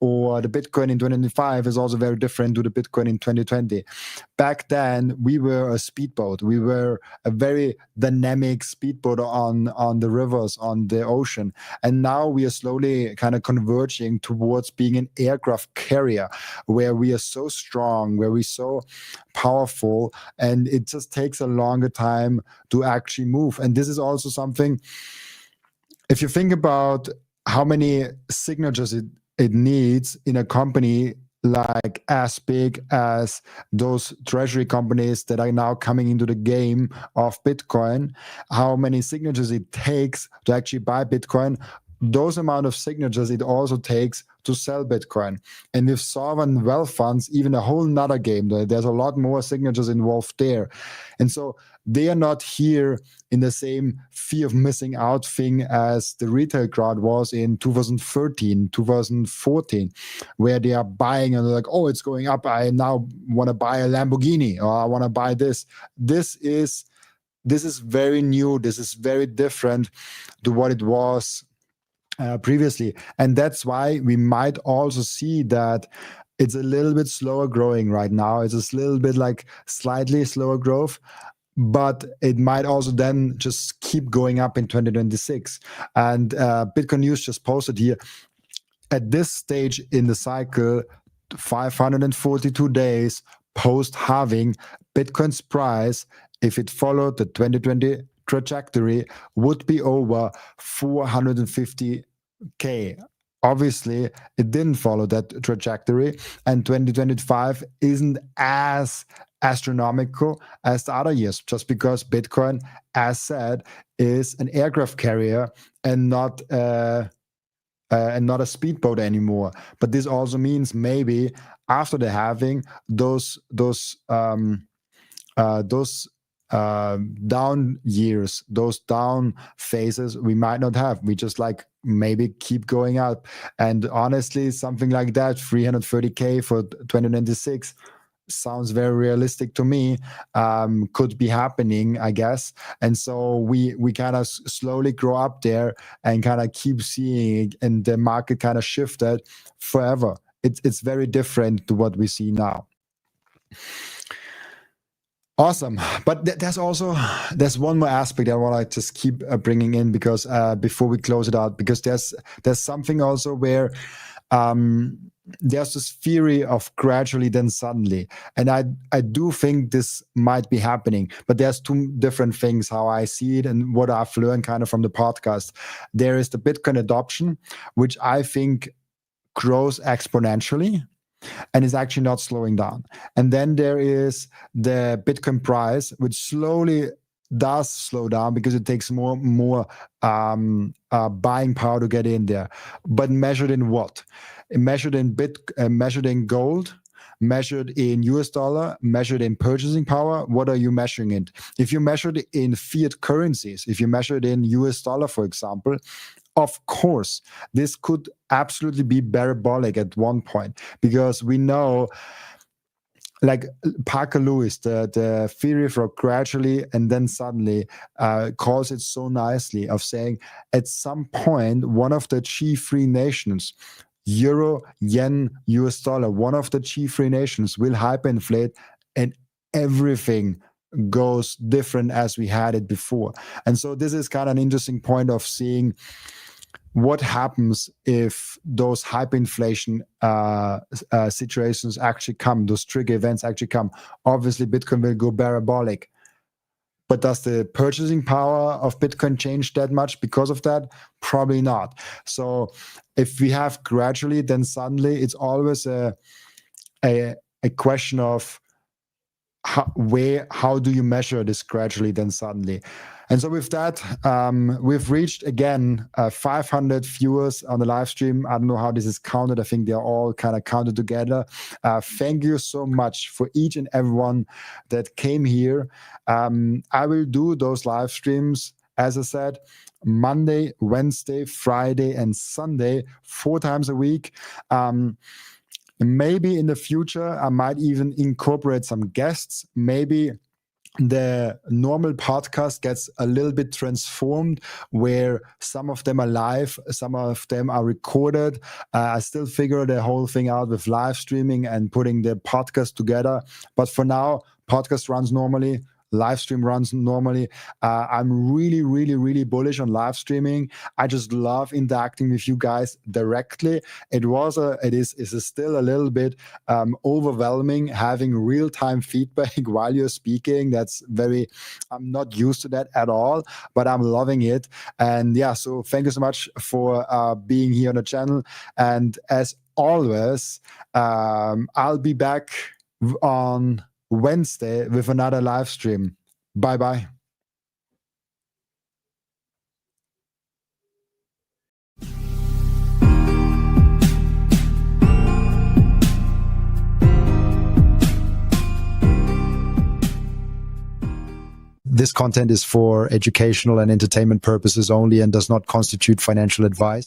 Or the Bitcoin in 2025 is also very different to the Bitcoin in 2020. Back then, we were a speedboat. We were a very dynamic speedboat on the rivers, on the ocean. And now we are slowly kind of converging towards being an aircraft carrier, where we are so strong, where we're so powerful, and it just takes a longer time to actually move. And this is also something, if you think about how many signatures it needs in a company like as big as those treasury companies that are now coming into the game of Bitcoin, how many signatures it takes to actually buy Bitcoin, those amount of signatures it also takes to sell Bitcoin. And with sovereign wealth funds, even a whole nother game. There's a lot more signatures involved there. And so they are not here in the same fear of missing out thing as the retail crowd was in 2013, 2014, where they are buying and they're like, oh, it's going up. I now want to buy a Lamborghini, or I want to buy this. This is very new. This is very different to what it was previously. And that's why we might also see that it's a little bit slower growing right now. It's a little bit like slightly slower growth, but it might also then just keep going up in 2026. And Bitcoin News just posted here, at this stage in the cycle, 542 days post-halving, Bitcoin's price, if it followed the 2020 trajectory, would be over 450K. Obviously, it didn't follow that trajectory, and 2025 isn't as astronomical as the other years, just because Bitcoin, as said, is an aircraft carrier and not a speedboat anymore. But this also means maybe after the halving, those down years, those down phases, we might not have. We just like maybe keep going up. And honestly, something like that, 330K for 2026, sounds very realistic to me. Could be happening, I guess. And so we kind of slowly grow up there and kind of keep seeing it, and the market kind of shifted forever. It's very different to what we see now. Awesome. But there's one more aspect I want to just keep bringing in, because before we close it out, because there's something also where there's this theory of gradually then suddenly. And I do think this might be happening, but there's two different things how I see it and what I've learned kind of from the podcast. There is the Bitcoin adoption, which I think grows exponentially and is actually not slowing down. And then there is the Bitcoin price, which slowly does slow down because it takes more buying power to get in there. But measured in what? Measured in gold, measured in US dollar, measured in purchasing power? What are you measuring it? If you measured it in fiat currencies, if you measured in US dollar, for example, of course, this could absolutely be parabolic at one point, because we know, like Parker Lewis, the theory for gradually and then suddenly calls it so nicely, of saying at some point, one of the G3 nations, Euro, Yen, US dollar, one of the G3 nations will hyperinflate, and everything goes different as we had it before. And so this is kind of an interesting point of seeing what happens if those hyperinflation situations actually come, those trigger events actually come. Obviously, Bitcoin will go parabolic. But does the purchasing power of Bitcoin change that much because of that? Probably not. So if we have gradually, then suddenly, it's always a question of how do you measure this gradually, then suddenly. And so with that, we've reached, again, 500 viewers on the live stream. I don't know how this is counted. I think they're all kind of counted together. Thank you so much for each and everyone that came here. I will do those live streams, as I said, Monday, Wednesday, Friday, and Sunday, 4 times a week. Maybe in the future, I might even incorporate some guests. Maybe the normal podcast gets a little bit transformed, where some of them are live, some of them are recorded. I still figure the whole thing out with live streaming and putting the podcast together. But for now, podcast runs normally. Live stream runs normally. I'm really, really, really bullish on live streaming. I just love interacting with you guys directly. It is still a little bit overwhelming having real-time feedback while you're speaking. I'm not used to that at all, but I'm loving it. And yeah, so thank you so much for being here on the channel. And as always, I'll be back on Wednesday with another live stream. Bye-bye. This content is for educational and entertainment purposes only and does not constitute financial advice.